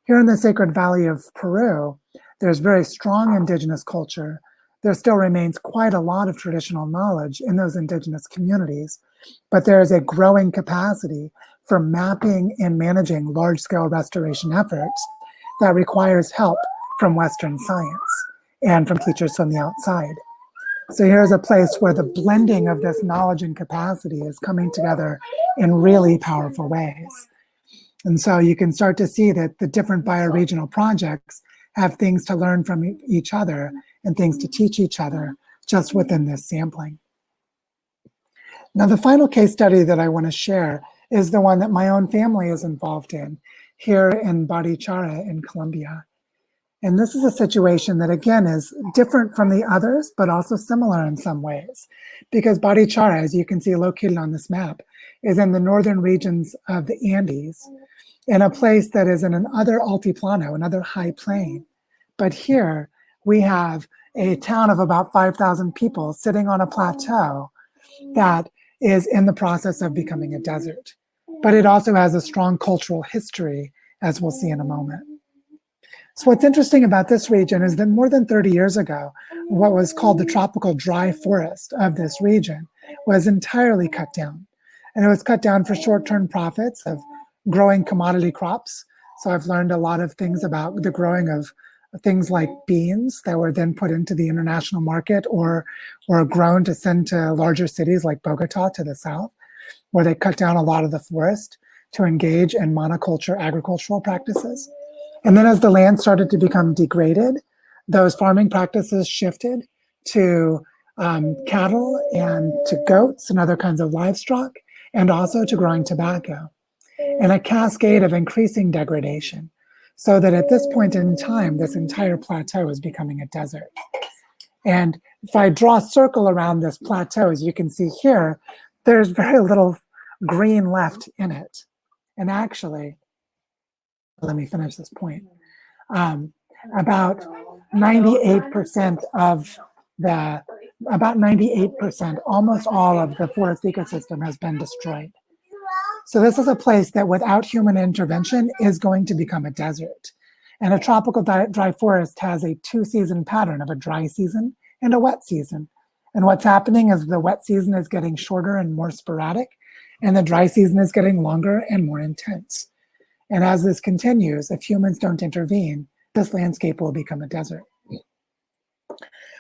Here in the Sacred Valley of Peru, there's very strong indigenous culture. There still remains quite a lot of traditional knowledge in those indigenous communities, but there is a growing capacity for mapping and managing large-scale restoration efforts that requires help from Western science and from teachers from the outside. So here's a place where the blending of this knowledge and capacity is coming together in really powerful ways. And so you can start to see that the different bioregional projects have things to learn from each other and things to teach each other just within this sampling. Now, the final case study that I want to share is the one that my own family is involved in here in Barichara in Colombia. And this is a situation that, again, is different from the others, but also similar in some ways. Because Barichara, as you can see located on this map, is in the northern regions of the Andes, in a place that is in another altiplano, another high plain. But here we have a town of about 5,000 people sitting on a plateau that is in the process of becoming a desert. But it also has a strong cultural history, as we'll see in a moment. So what's interesting about this region is that more than 30 years ago, what was called the tropical dry forest of this region was entirely cut down. And it was cut down for short-term profits of growing commodity crops. So I've learned a lot of things about the growing of things like beans that were then put into the international market or grown to send to larger cities like Bogota to the south, where they cut down a lot of the forest to engage in monoculture agricultural practices. And then as the land started to become degraded, those farming practices shifted to cattle and to goats and other kinds of livestock, and also to growing tobacco, and a cascade of increasing degradation. So that at this point in time, this entire plateau is becoming a desert. And if I draw a circle around this plateau, as you can see here, there's very little green left in it. And actually, let me finish this point. About 98% of the, about 98%, almost all of the forest ecosystem has been destroyed. So this is a place that without human intervention is going to become a desert. And a tropical dry forest has a two-season pattern of a dry season and a wet season. And what's happening is the wet season is getting shorter and more sporadic, and the dry season is getting longer and more intense. And as this continues, if humans don't intervene, this landscape will become a desert.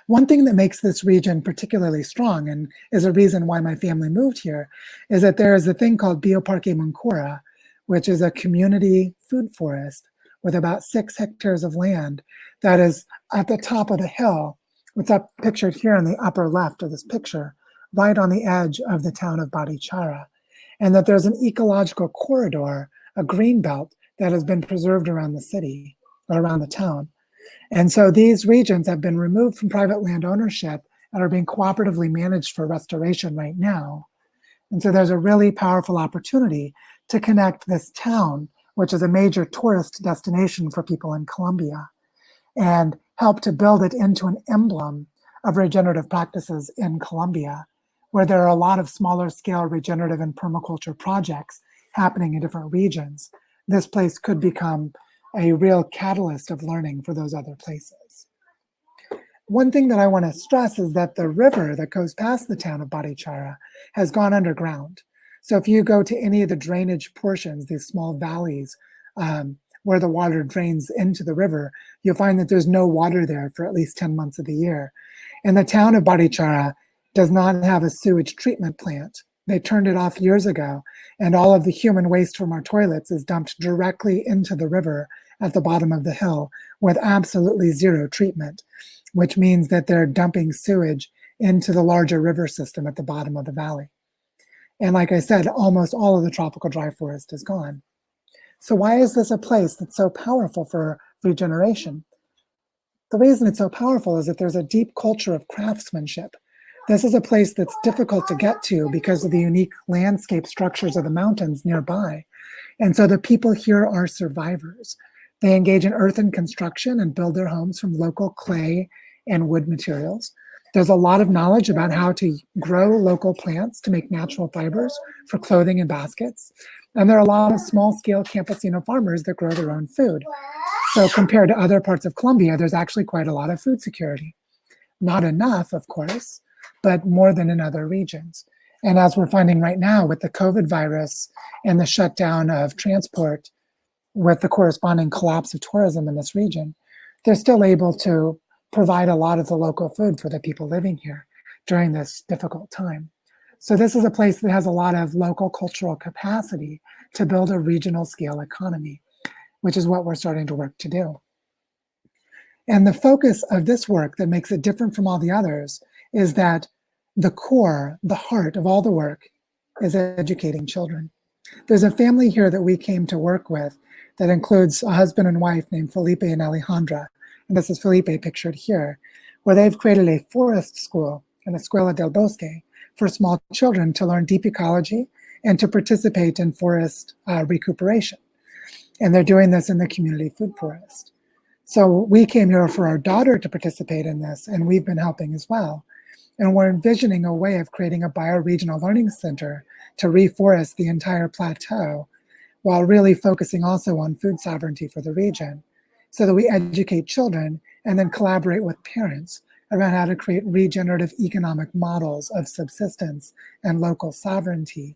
One thing that makes this region particularly strong, and is a reason why my family moved here, is that there is a thing called Bioparque Mancora, which is a community food forest with about 6 hectares of land that is at the top of the hill. It's up pictured here in the upper left of this picture, right on the edge of the town of Barichara. And that there's an ecological corridor, a green belt, that has been preserved around the city, or around the town. And so these regions have been removed from private land ownership and are being cooperatively managed for restoration right now. And so there's a really powerful opportunity to connect this town, which is a major tourist destination for people in Colombia, and help to build it into an emblem of regenerative practices in Colombia, where there are a lot of smaller scale regenerative and permaculture projects happening in different regions. This place could become a real catalyst of learning for those other places. One thing that I want to stress is that the river that goes past the town of Barichara has gone underground. So if you go to any of the drainage portions, these small valleys where the water drains into the river, you'll find that there's no water there for at least 10 months of the year. And the town of Barichara does not have a sewage treatment plant. They turned it off years ago, and all of the human waste from our toilets is dumped directly into the river at the bottom of the hill with absolutely zero treatment, which means that they're dumping sewage into the larger river system at the bottom of the valley. And like I said, almost all of the tropical dry forest is gone. So why is this a place that's so powerful for regeneration? The reason it's so powerful is that there's a deep culture of craftsmanship. This is a place that's difficult to get to because of the unique landscape structures of the mountains nearby. And so the people here are survivors. They engage in earthen construction and build their homes from local clay and wood materials. There's a lot of knowledge about how to grow local plants to make natural fibers for clothing and baskets. And there are a lot of small-scale campesino farmers that grow their own food. So compared to other parts of Colombia, there's actually quite a lot of food security. Not enough, of course, but more than in other regions. And as we're finding right now with the COVID virus and the shutdown of transport with the corresponding collapse of tourism in this region, they're still able to provide a lot of the local food for the people living here during this difficult time. So this is a place that has a lot of local cultural capacity to build a regional scale economy, which is what we're starting to work to do. And the focus of this work that makes it different from all the others is that the core, the heart of all the work is educating children. There's a family here that we came to work with that includes a husband and wife named Felipe and Alejandra. And this is Felipe pictured here, where they've created a forest school, an Escuela del Bosque, for small children to learn deep ecology and to participate in forest recuperation. And they're doing this in the community food forest. So we came here for our daughter to participate in this, and we've been helping as well. And we're envisioning a way of creating a bioregional learning center to reforest the entire plateau while really focusing also on food sovereignty for the region. so that we educate children and then collaborate with parents around how to create regenerative economic models of subsistence and local sovereignty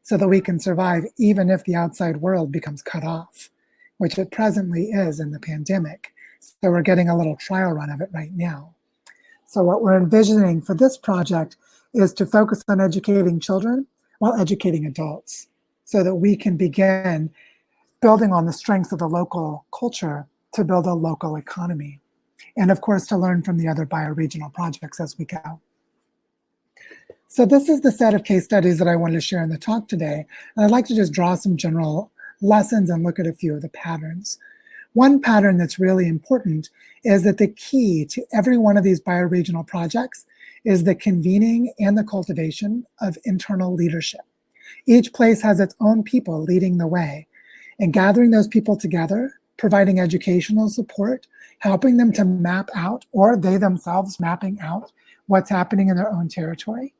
so that we can survive even if the outside world becomes cut off, which it presently is in the pandemic. So we're getting a little trial run of it right now. So what we're envisioning for this project is to focus on educating children while educating adults so that we can begin building on the strength of the local culture to build a local economy. And of course, to learn from the other bioregional projects as we go. So this is the set of case studies that I wanted to share in the talk today. And I'd like to just draw some general lessons and look at a few of the patterns. One pattern that's really important is that the key to every one of these bioregional projects is the convening and the cultivation of internal leadership. Each place has its own people leading the way, and gathering those people together, providing educational support, helping them to map out, or they themselves mapping out what's happening in their own territory,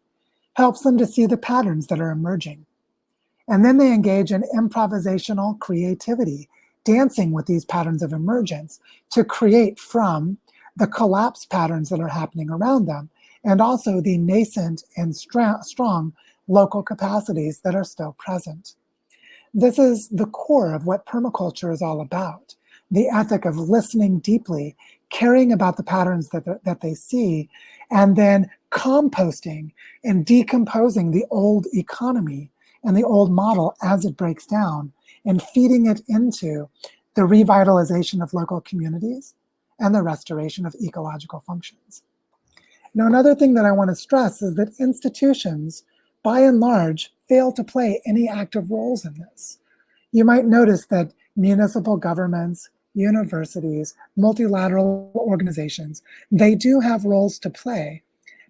helps them to see the patterns that are emerging. And then they engage in improvisational creativity, dancing with these patterns of emergence to create from the collapse patterns that are happening around them, and also the nascent and strong local capacities that are still present. This is the core of what permaculture is all about, the ethic of listening deeply, caring about the patterns that they see, and then composting and decomposing the old economy and the old model as it breaks down and feeding it into the revitalization of local communities and the restoration of ecological functions. Now, another thing that I want to stress is that institutions, by and large, fail to play any active roles in this. You might notice that municipal governments, universities, multilateral organizations, they do have roles to play,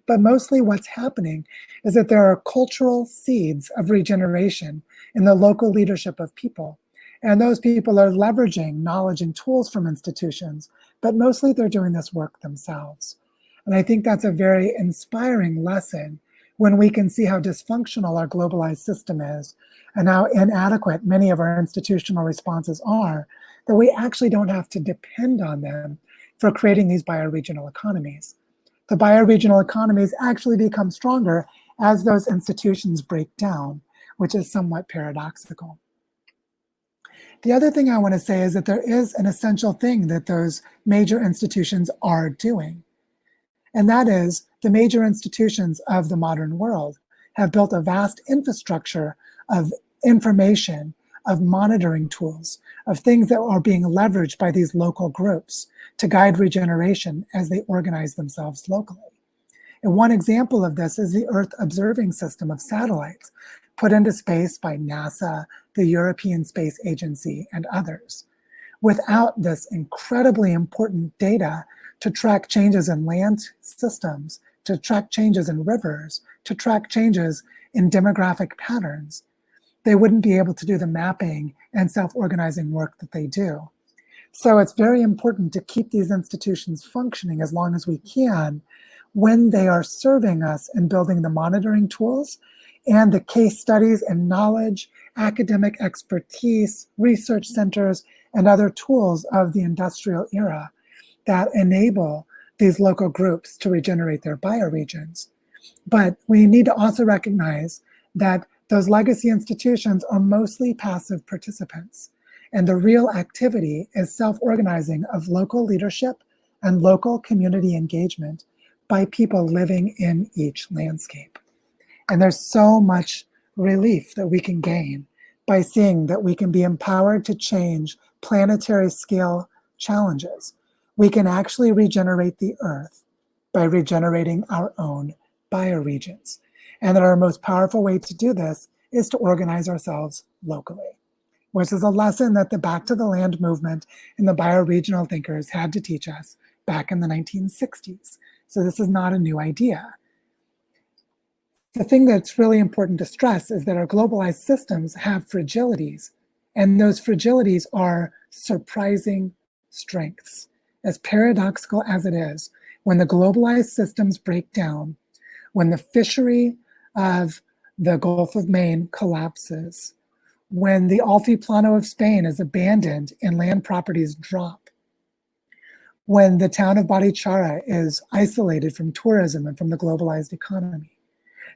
but mostly what's happening is that there are cultural seeds of regeneration in the local leadership of people, and those people are leveraging knowledge and tools from institutions, but mostly they're doing this work themselves. And I think that's a very inspiring lesson when we can see how dysfunctional our globalized system is and how inadequate many of our institutional responses are, that we actually don't have to depend on them for creating these bioregional economies. The bioregional economies actually become stronger as those institutions break down, which is somewhat paradoxical. The other thing I want to say is that there is an essential thing that those major institutions are doing. And that is, the major institutions of the modern world have built a vast infrastructure of information, of monitoring tools, of things that are being leveraged by these local groups to guide regeneration as they organize themselves locally. And one example of this is the Earth observing system of satellites put into space by NASA, the European Space Agency, and others. Without this incredibly important data to track changes in land systems, to track changes in rivers, to track changes in demographic patterns, they wouldn't be able to do the mapping and self-organizing work that they do. So it's very important to keep these institutions functioning as long as we can when they are serving us in building the monitoring tools and the case studies and knowledge, academic expertise, research centers, and other tools of the industrial era that enable these local groups to regenerate their bioregions. But we need to also recognize that those legacy institutions are mostly passive participants, and the real activity is self-organizing of local leadership and local community engagement by people living in each landscape. And there's so much relief that we can gain by seeing that we can be empowered to change planetary scale challenges. We can actually regenerate the Earth by regenerating our own bioregions. And that our most powerful way to do this is to organize ourselves locally, which is a lesson that the Back to the Land movement and the bioregional thinkers had to teach us back in the 1960s. So this is not a new idea. The thing that's really important to stress is that our globalized systems have fragilities, and those fragilities are surprising strengths. As paradoxical as it is, when the globalized systems break down, when the fishery of the Gulf of Maine collapses, when the Altiplano of Spain is abandoned and land properties drop, when the town of Barichara is isolated from tourism and from the globalized economy.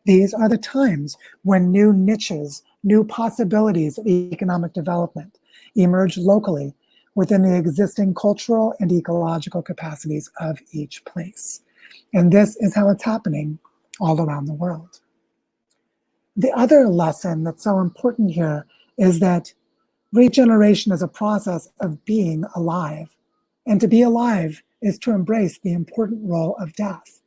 These are the times when new niches, new possibilities of economic development emerge locally within the existing cultural and ecological capacities of each place. And this is how it's happening all around the world. The other lesson that's so important here is that regeneration is a process of being alive. And to be alive is to embrace the important role of death.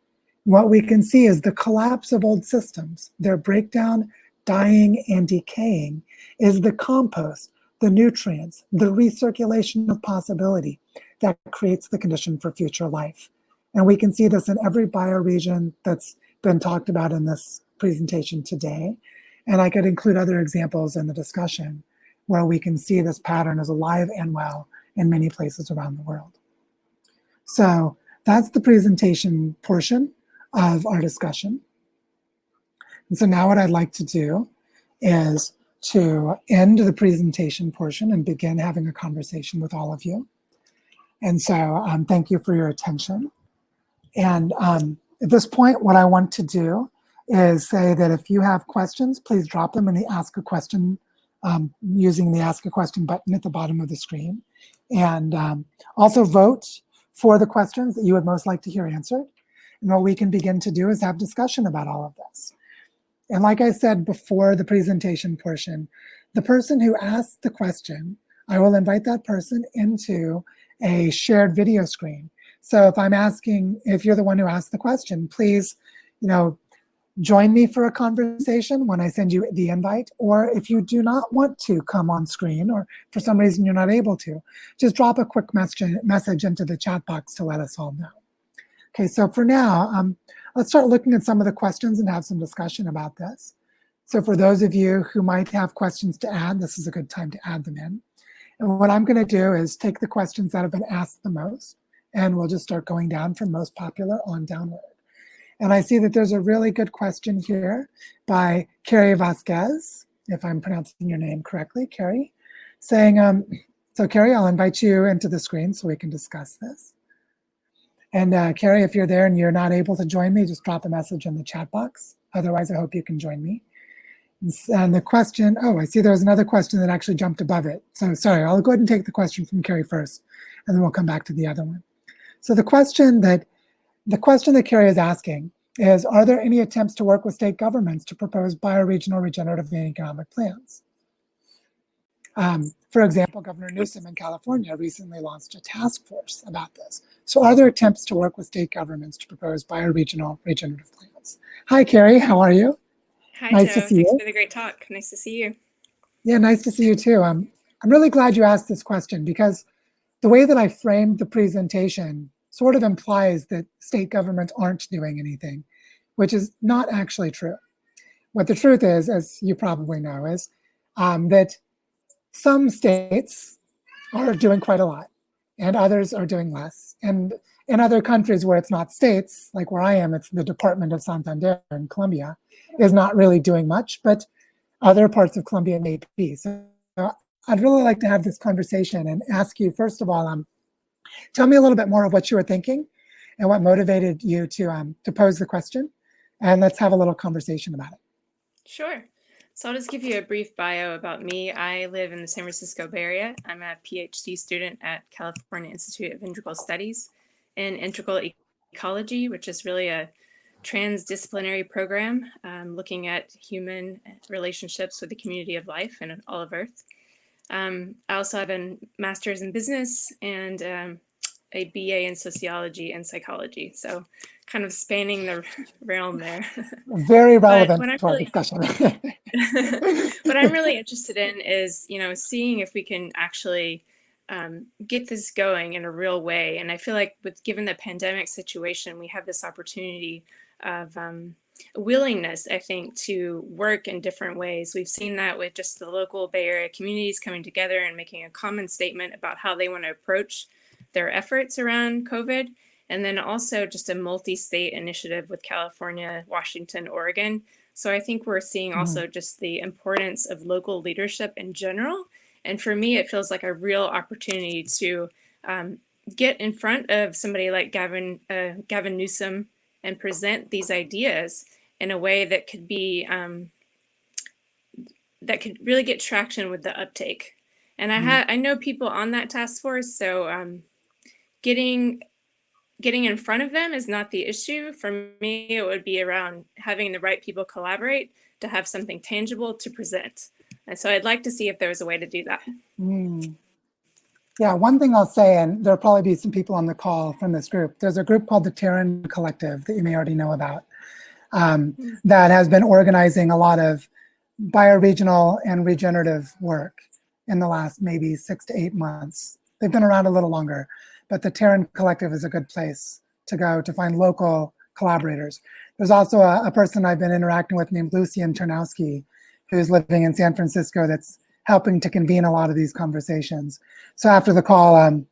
What we can see is the collapse of old systems, their breakdown, dying, and decaying is the compost, the nutrients, the recirculation of possibility that creates the condition for future life. And we can see this in every bioregion that's been talked about in this presentation today. And I could include other examples in the discussion where we can see this pattern is alive and well in many places around the world. So that's the presentation portion of our discussion. And so now what I'd like to do is to end the presentation portion and begin having a conversation with all of you. And so thank you for your attention. And at this point, what I want to do is say that if you have questions, please drop them in the Ask a Question using the Ask a Question button at the bottom of the screen. And also vote for the questions that you would most like to hear answered. And what we can begin to do is have discussion about all of this. And like I said before the presentation portion, the person who asks the question, I will invite that person into a shared video screen. So if I'm asking, if you're the one who asked the question, please, join me for a conversation when I send you the invite. Or if you do not want to come on screen, or for some reason you're not able to, just drop a quick message into the chat box to let us all know. Okay, so for now, let's start looking at some of the questions and have some discussion about this. So for those of you who might have questions to add, this is a good time to add them in. And what I'm going to do is take the questions that have been asked the most, and we'll just start going down from most popular on downward. And I see that there's a really good question here by Carrie Vasquez, if I'm pronouncing your name correctly, Carrie, saying, so Carrie, I'll invite you into the screen so we can discuss this. And Carrie, if you're there and you're not able to join me, just drop a message in the chat box. Otherwise, I hope you can join me. And the question, oh, I see there was another question that actually jumped above it. So sorry, I'll go ahead and take the question from Carrie first, and then we'll come back to the other one. So the question that Carrie is asking is, are there any attempts to work with state governments to propose bioregional regenerative and economic plans? For example, Governor Newsom in California recently launched a task force about this. So are there attempts to work with state governments to propose bioregional regenerative plans? Hi, Carrie, how are you? Hi, nice Joe. To see Thanks you. For the great talk. Nice to see you. Yeah, nice to see you too. I'm really glad you asked this question, because the way that I framed the presentation sort of implies that state governments aren't doing anything, which is not actually true. What the truth is, as you probably know, is that some states are doing quite a lot and others are doing less. And in other countries where it's not states, like where I am, it's the Department of Santander in Colombia, is not really doing much, but other parts of Colombia may be. So I'd really like to have this conversation and ask you, first of all, tell me a little bit more of what you were thinking and what motivated you to pose the question. And let's have a little conversation about it. Sure. So I'll just give you a brief bio about me. I live in the San Francisco Bay Area. I'm a PhD student at California Institute of Integral Studies in Integral Ecology, which is really a transdisciplinary program looking at human relationships with the community of life and all of Earth. I also have a master's in business and a BA in sociology and psychology. So kind of spanning the realm there. Very relevant to our discussion. What I'm really interested in is, seeing if we can actually get this going in a real way. And I feel like given the pandemic situation, we have this opportunity of willingness, I think, to work in different ways. We've seen that with just the local Bay Area communities coming together and making a common statement about how they want to approach their efforts around COVID. And then also just a multi-state initiative with California, Washington, Oregon. So I think we're seeing also just the importance of local leadership in general. And for me, it feels like a real opportunity to get in front of somebody like Gavin Newsom and present these ideas in a way that could be that could really get traction with the uptake. And I know people on that task force, so getting in front of them is not the issue. For me, it would be around having the right people collaborate to have something tangible to present. And so I'd like to see if there was a way to do that. Yeah, one thing I'll say, and there'll probably be some people on the call from this group. There's a group called the Terran Collective that you may already know about that has been organizing a lot of bioregional and regenerative work in the last maybe 6 to 8 months. They've been around a little longer, but the Terran Collective is a good place to go to find local collaborators. There's also a person I've been interacting with named Lucian Ternowski, who's living in San Francisco, that's helping to convene a lot of these conversations. So after the call,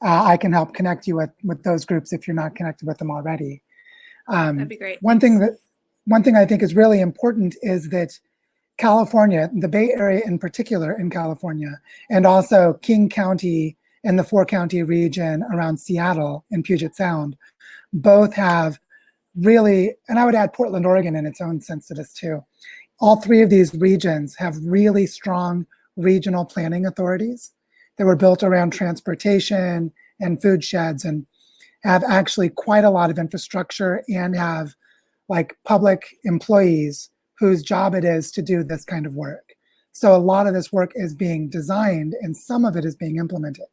I can help connect you with those groups if you're not connected with them already. That'd be great. One thing I think is really important is that California, the Bay Area in particular in California, and also King County and the 4-county region around Seattle and Puget Sound, both have really, and I would add Portland, Oregon in its own sense to this too. All 3 of these regions have really strong regional planning authorities that were built around transportation and food sheds, and have actually quite a lot of infrastructure and have like public employees whose job it is to do this kind of work. So a lot of this work is being designed and some of it is being implemented.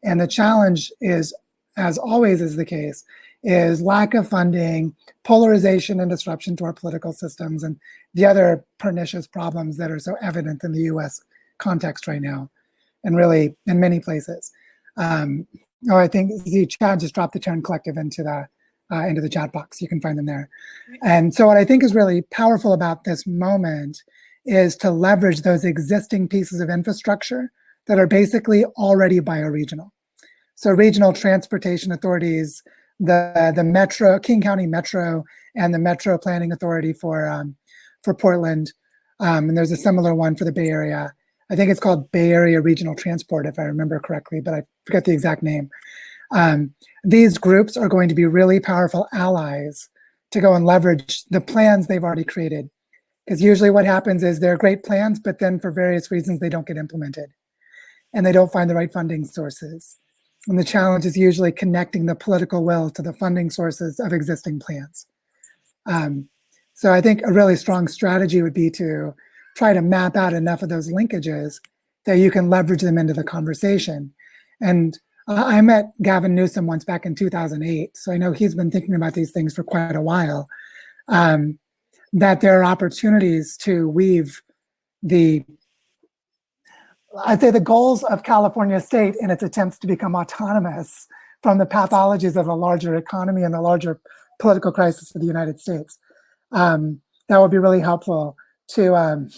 And the challenge is, as always is the case, is lack of funding, polarization and disruption to our political systems, and the other pernicious problems that are so evident in the US context right now, and really in many places. I think Chad just dropped the Terran Collective into the chat box. You can find them there. And so what I think is really powerful about this moment is to leverage those existing pieces of infrastructure that are basically already bioregional. So regional transportation authorities, the Metro, King County Metro, and the Metro Planning Authority for Portland, and there's a similar one for the Bay Area. I think it's called Bay Area Regional Transport, if I remember correctly, but I forget the exact name. These groups are going to be really powerful allies to go and leverage the plans they've already created. Because usually what happens is they're great plans, but then for various reasons, they don't get implemented and they don't find the right funding sources. And the challenge is usually connecting the political will to the funding sources of existing plans. So I think a really strong strategy would be to try to map out enough of those linkages that you can leverage them into the conversation. And I met Gavin Newsom once back in 2008, so I know he's been thinking about these things for quite a while, that there are opportunities to weave I'd say the goals of California state in its attempts to become autonomous from the pathologies of a larger economy and the larger political crisis of the United States. That would be really helpful to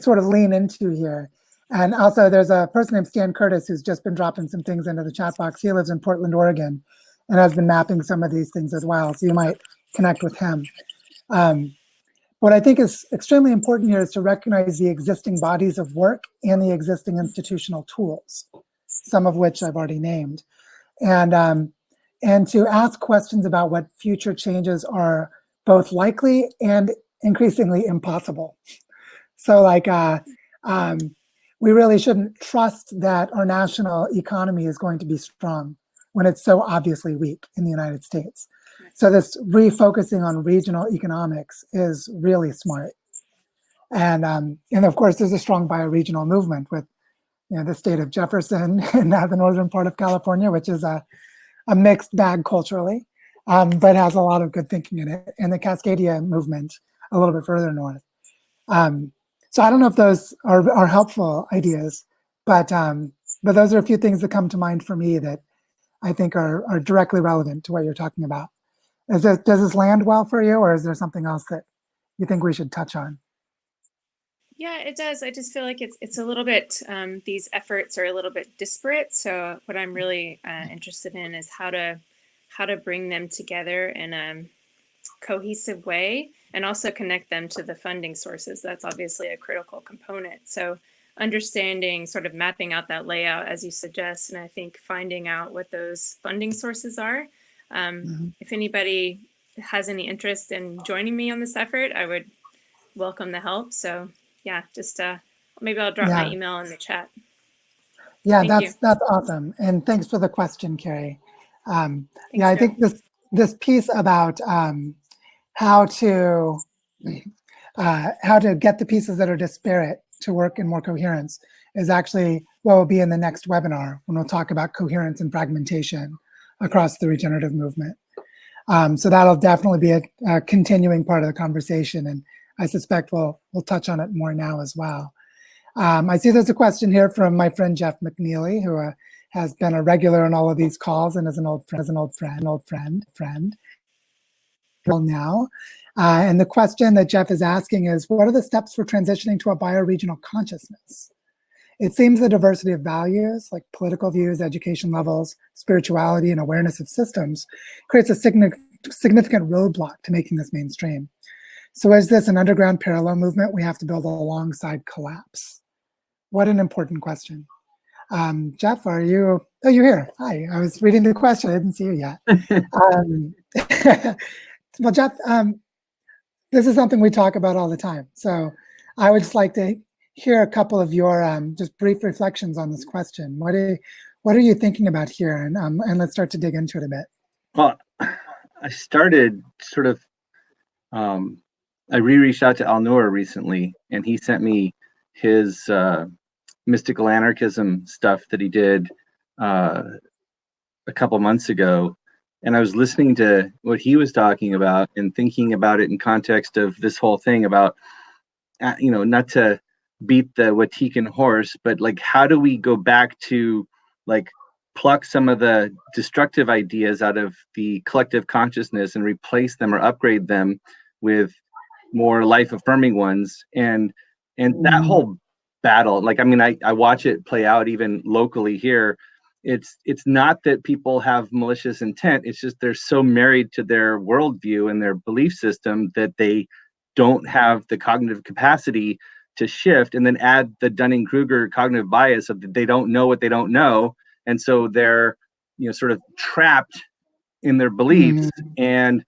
sort of lean into here. And also there's a person named Stan Curtis who's just been dropping some things into the chat box. He lives in Portland, Oregon, and has been mapping some of these things as well. So you might connect with him. What I think is extremely important here is to recognize the existing bodies of work and the existing institutional tools, some of which I've already named, and to ask questions about what future changes are both likely and increasingly impossible. So like, we really shouldn't trust that our national economy is going to be strong when it's so obviously weak in the United States. So this refocusing on regional economics is really smart. And of course, there's a strong bioregional movement with the state of Jefferson and now the northern part of California, which is a mixed bag culturally, but has a lot of good thinking in it, and the Cascadia movement a little bit further north. So I don't know if those are helpful ideas, but those are a few things that come to mind for me that I think are directly relevant to what you're talking about. Does this land well for you, or is there something else that you think we should touch on? Yeah, it does. I just feel like it's a little bit, these efforts are a little bit disparate. So what I'm really interested in is how to bring them together in a cohesive way and also connect them to the funding sources. That's obviously a critical component. So understanding, sort of mapping out that layout as you suggest, and I think finding out what those funding sources are. If anybody has any interest in joining me on this effort, I would welcome the help. So yeah, just maybe I'll drop my email in the chat. Yeah, Thank you. that's awesome, and thanks for the question, Carrie. Yeah, I think this piece about how to get the pieces that are disparate to work in more coherence is actually what will be in the next webinar when we'll talk about coherence and fragmentation across the regenerative movement. So that'll definitely be a continuing part of the conversation, and I suspect we'll touch on it more now as well. I see there's a question here from my friend Jeff McNeely, who has been a regular in all of these calls and is an old friend. Now, and the question that Jeff is asking is, what are the steps for transitioning to a bioregional consciousness? It seems the diversity of values, like political views, education levels, spirituality, and awareness of systems, creates a significant roadblock to making this mainstream. So is this an underground parallel movement we have to build alongside collapse? What an important question. Jeff, are you, oh, you're here. Hi, I was reading the question, I didn't see you yet. Well, Jeff, this is something we talk about all the time. So I would just like to hear a couple of your just brief reflections on this question. What are you thinking about here? And let's start to dig into it a bit. Well, I started sort of, I reached out to Al-Noor recently, and he sent me his mystical anarchism stuff that he did a couple months ago. And I was listening to what he was talking about and thinking about it in context of this whole thing about, not to beat the Watikan horse, but like, how do we go back to like pluck some of the destructive ideas out of the collective consciousness and replace them or upgrade them with more life affirming ones? And that whole battle, like, I mean, I watch it play out even locally here. It's not that people have malicious intent. It's just they're so married to their worldview and their belief system that they don't have the cognitive capacity to shift, and then add the Dunning-Kruger cognitive bias of they don't know what they don't know. And so they're, sort of trapped in their beliefs, and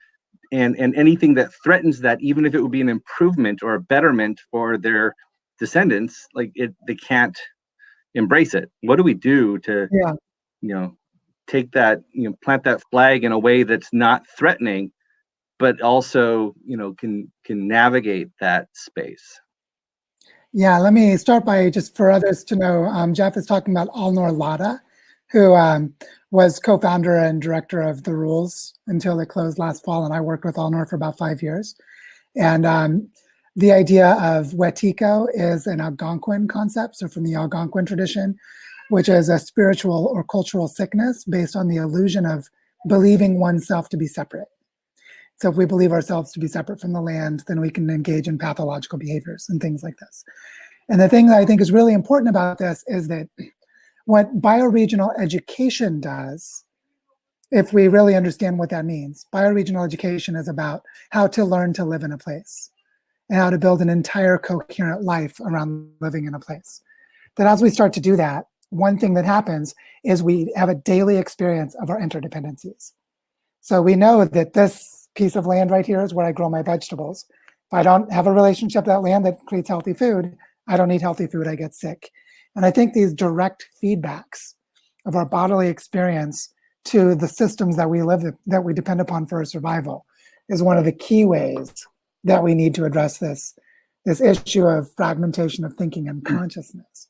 anything that threatens that, even if it would be an improvement or a betterment for their descendants, like they can't embrace it. What do we do to take that, plant that flag in a way that's not threatening, but also, can navigate that space? Yeah, let me start by, just for others to know, Jeff is talking about Al-Noor Lada, who was co-founder and director of The Rules until it closed last fall, and I worked with Al-Noor for about 5 years. And the idea of Wetiko is an Algonquin concept, so from the Algonquin tradition, which is a spiritual or cultural sickness based on the illusion of believing oneself to be separate. So if we believe ourselves to be separate from the land, then we can engage in pathological behaviors and things like this. And the thing that I think is really important about this is that what bioregional education does, if we really understand what that means, bioregional education is about how to learn to live in a place and how to build an entire coherent life around living in a place. That as we start to do that, one thing that happens is we have a daily experience of our interdependencies. So we know that this piece of land right here is where I grow my vegetables. If I don't have a relationship to that land that creates healthy food, I don't eat healthy food, I get sick. And I think these direct feedbacks of our bodily experience to the systems that we live in, that we depend upon for our survival, is one of the key ways that we need to address this issue of fragmentation of thinking and consciousness.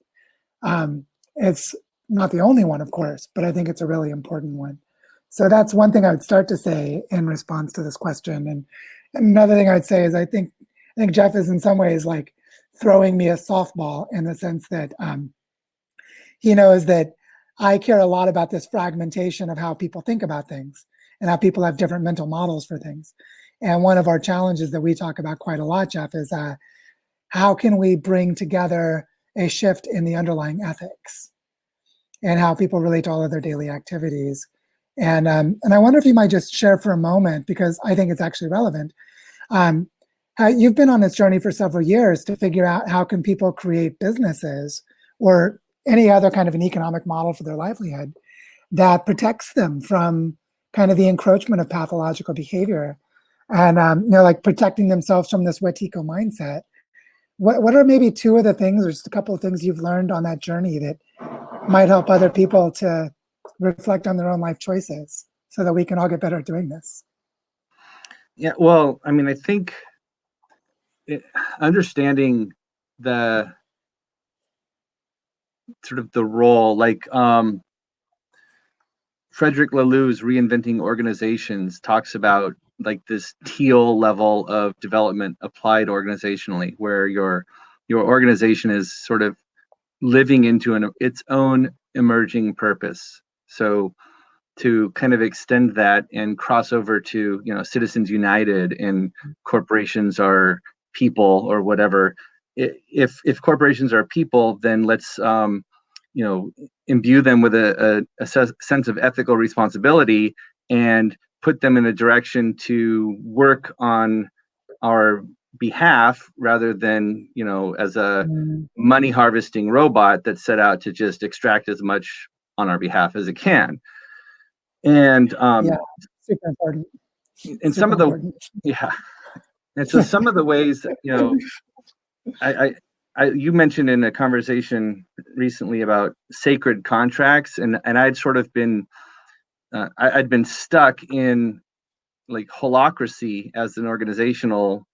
It's not the only one, of course, but I think it's a really important one. So that's one thing I would start to say in response to this question. And another thing I'd say is I think Jeff is in some ways like throwing me a softball, in the sense that he knows that I care a lot about this fragmentation of how people think about things and how people have different mental models for things. And one of our challenges that we talk about quite a lot, Jeff, is how can we bring together a shift in the underlying ethics and how people relate to all of their daily activities. And I wonder if you might just share for a moment, because I think it's actually relevant. How you've been on this journey for several years to figure out how can people create businesses or any other kind of an economic model for their livelihood that protects them from kind of the encroachment of pathological behavior, and like protecting themselves from this wetiko mindset. What are maybe two of the things, or just a couple of things you've learned on that journey that might help other people to reflect on their own life choices, so that we can all get better at doing this? Yeah, well, I mean, I think understanding the sort of the role, like Frederick Laloux's Reinventing Organizations talks about like this teal level of development applied organizationally, where your organization is sort of living into its own emerging purpose. So to kind of extend that and cross over to, Citizens United and corporations are people or whatever. If corporations are people, then let's imbue them with a sense of ethical responsibility and put them in a direction to work on our behalf, rather than as a money harvesting robot that's set out to just extract as much on our behalf as it can. And Yeah, super important. and some of the yeah and so some of the ways that you mentioned in a conversation recently about sacred contracts, and I'd sort of been I'd been stuck in like holacracy as an organizational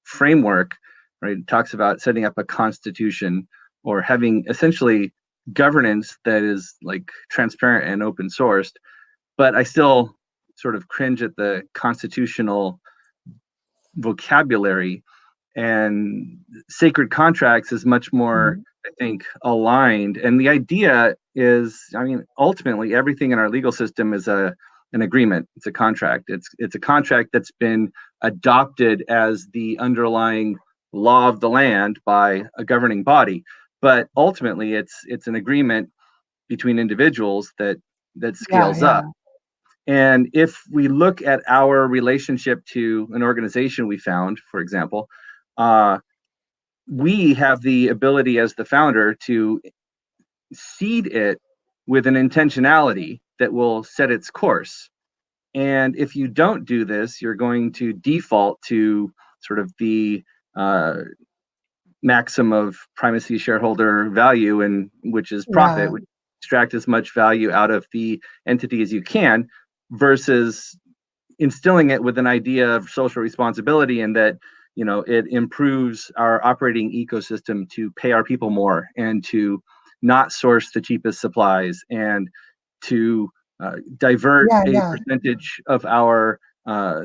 framework, right? It talks about setting up a constitution or having essentially governance that is like transparent and open sourced, but I still sort of cringe at the constitutional vocabulary. And sacred contracts is much more, I think, aligned. And the idea is, I mean, ultimately, everything in our legal system is an agreement. It's a contract. It's a contract that's been adopted as the underlying law of the land by a governing body. But ultimately, it's an agreement between individuals that scales up. And if we look at our relationship to an organization we found, for example, we have the ability as the founder to seed it with an intentionality that will set its course. And if you don't do this, you're going to default to sort of the maxim of primacy shareholder value, and which is profit, which extract as much value out of the entity as you can, versus instilling it with an idea of social responsibility, and that it improves our operating ecosystem to pay our people more and to not source the cheapest supplies and to divert a percentage of our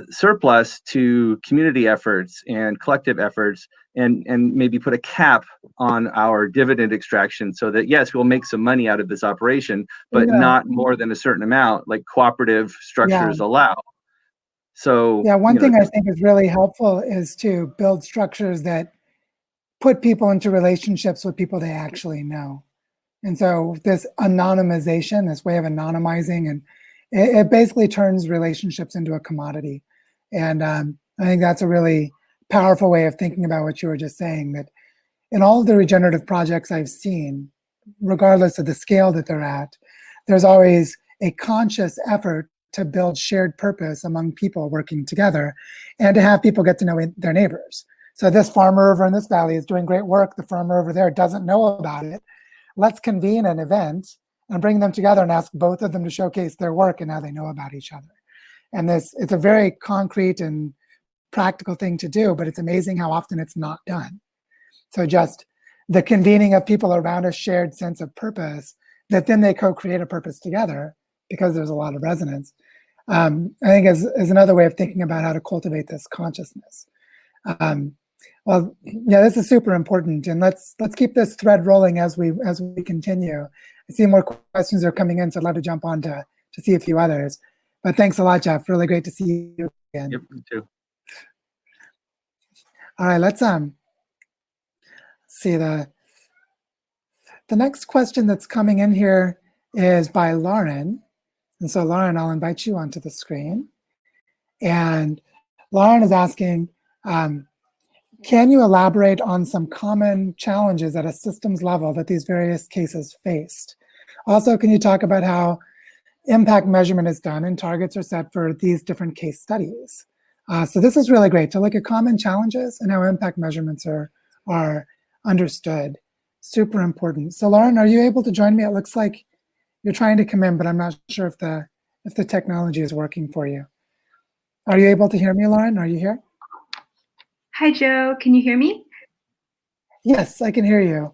surplus to community efforts and collective efforts, and maybe put a cap on our dividend extraction, so that yes, we'll make some money out of this operation, but not more than a certain amount, like cooperative structures allow. So one thing I think is really helpful is to build structures that put people into relationships with people they actually know. And so this anonymization, this way of anonymizing, and it basically turns relationships into a commodity. And I think that's a really powerful way of thinking about what you were just saying, that in all of the regenerative projects I've seen, regardless of the scale that they're at, there's always a conscious effort to build shared purpose among people working together, and to have people get to know their neighbors. So this farmer over in this valley is doing great work. The farmer over there doesn't know about it. Let's convene an event and bring them together and ask both of them to showcase their work and how they know about each other. And it's a very concrete and practical thing to do, but it's amazing how often it's not done. So just the convening of people around a shared sense of purpose, that then they co-create a purpose together because there's a lot of resonance, I think is another way of thinking about how to cultivate this consciousness. Well, yeah, this is super important, and let's keep this thread rolling as we continue. I see more questions are coming in, so I'd love to jump on to see a few others. But thanks a lot, Jeff. Really great to see you again. Yep, me too. All right, let's see the next question that's coming in here is by Lauren. And so Lauren, I'll invite you onto the screen. And Lauren is asking, can you elaborate on some common challenges at a systems level that these various cases faced? Also, can you talk about how impact measurement is done and targets are set for these different case studies? So this is really great to look at common challenges and how impact measurements are understood. Super important. So Lauren, are you able to join me? It looks like you're trying to come in, but I'm not sure if the technology is working for you. Are you able to hear me, Lauren? Are you here? Hi, Joe. Can you hear me? Yes, I can hear you.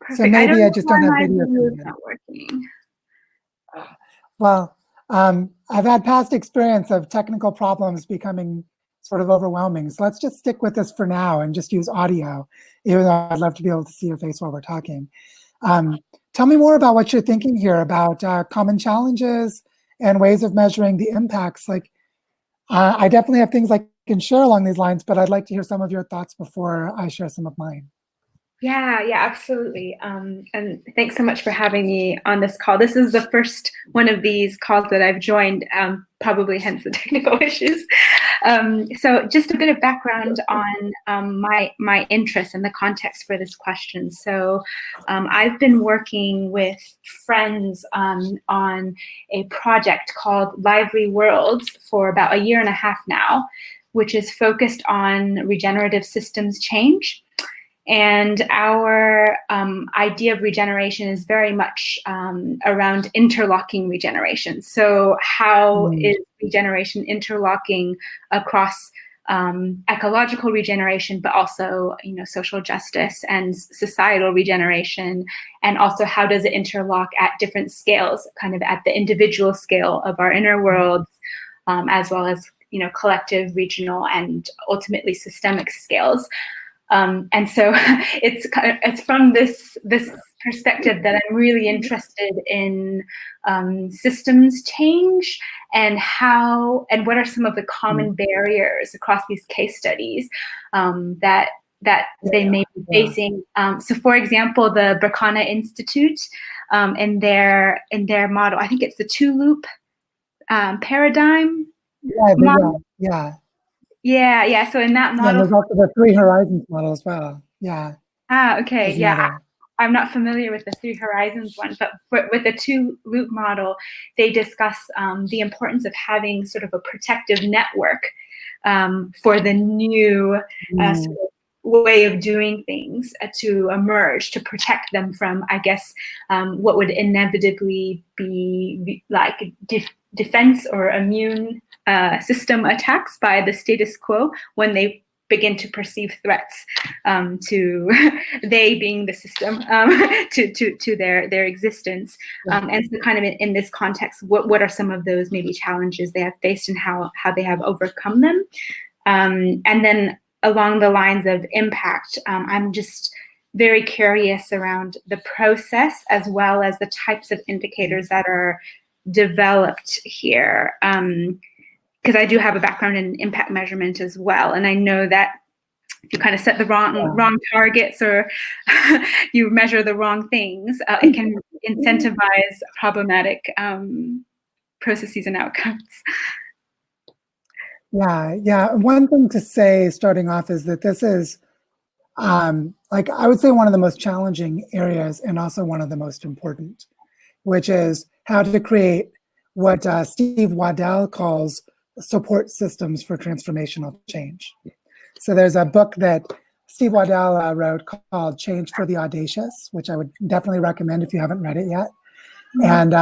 Perfect. So maybe I just don't have my video. video is not working. Well, I've had past experience of technical problems becoming sort of overwhelming. So let's just stick with this for now and just use audio, even though I'd love to be able to see your face while we're talking. Tell me more about what you're thinking here about common challenges and ways of measuring the impacts. Like, I definitely have things I can share along these lines, but I'd like to hear some of your thoughts before I share some of mine. Yeah, absolutely. And thanks so much for having me on this call. This is the first one of these calls that I've joined, probably hence the technical issues. So just a bit of background on my interest and the context for this question. So I've been working with friends on a project called Lively Worlds for about a year and a half now, which is focused on regenerative systems change. And our idea of regeneration is very much around interlocking regeneration. So how is regeneration interlocking across ecological regeneration, but also, social justice and societal regeneration? And also how does it interlock at different scales, kind of at the individual scale of our inner worlds, as well as, collective, regional, and ultimately systemic scales. And so it's from this perspective that I'm really interested in systems change and what are some of the common barriers across these case studies that they may be facing. So, for example, the Berkana Institute in their model, I think it's the two-loop paradigm. Yeah. So in that model, there's also the Three Horizons model as well. Yeah. Okay. Yeah. I'm not familiar with the Three Horizons one, but with the two-loop model, they discuss the importance of having sort of a protective network for the new sort of way of doing things to emerge, to protect them from, I guess, what would inevitably be like defense or immune system attacks by the status quo when they begin to perceive threats to they being the system to their existence. And so kind of in this context, what are some of those maybe challenges they have faced and how they have overcome them? And then along the lines of impact, I'm just very curious around the process as well as the types of indicators that are developed here. Because I do have a background in impact measurement as well. And I know that if you kind of set the wrong targets or you measure the wrong things, it can incentivize problematic processes and outcomes. Yeah. One thing to say starting off is that this is, like I would say, one of the most challenging areas and also one of the most important, which is how to create what Steve Waddell calls support systems for transformational change. So there's a book that Steve Waddell wrote called Change for the Audacious, which I would definitely recommend if you haven't read it yet. And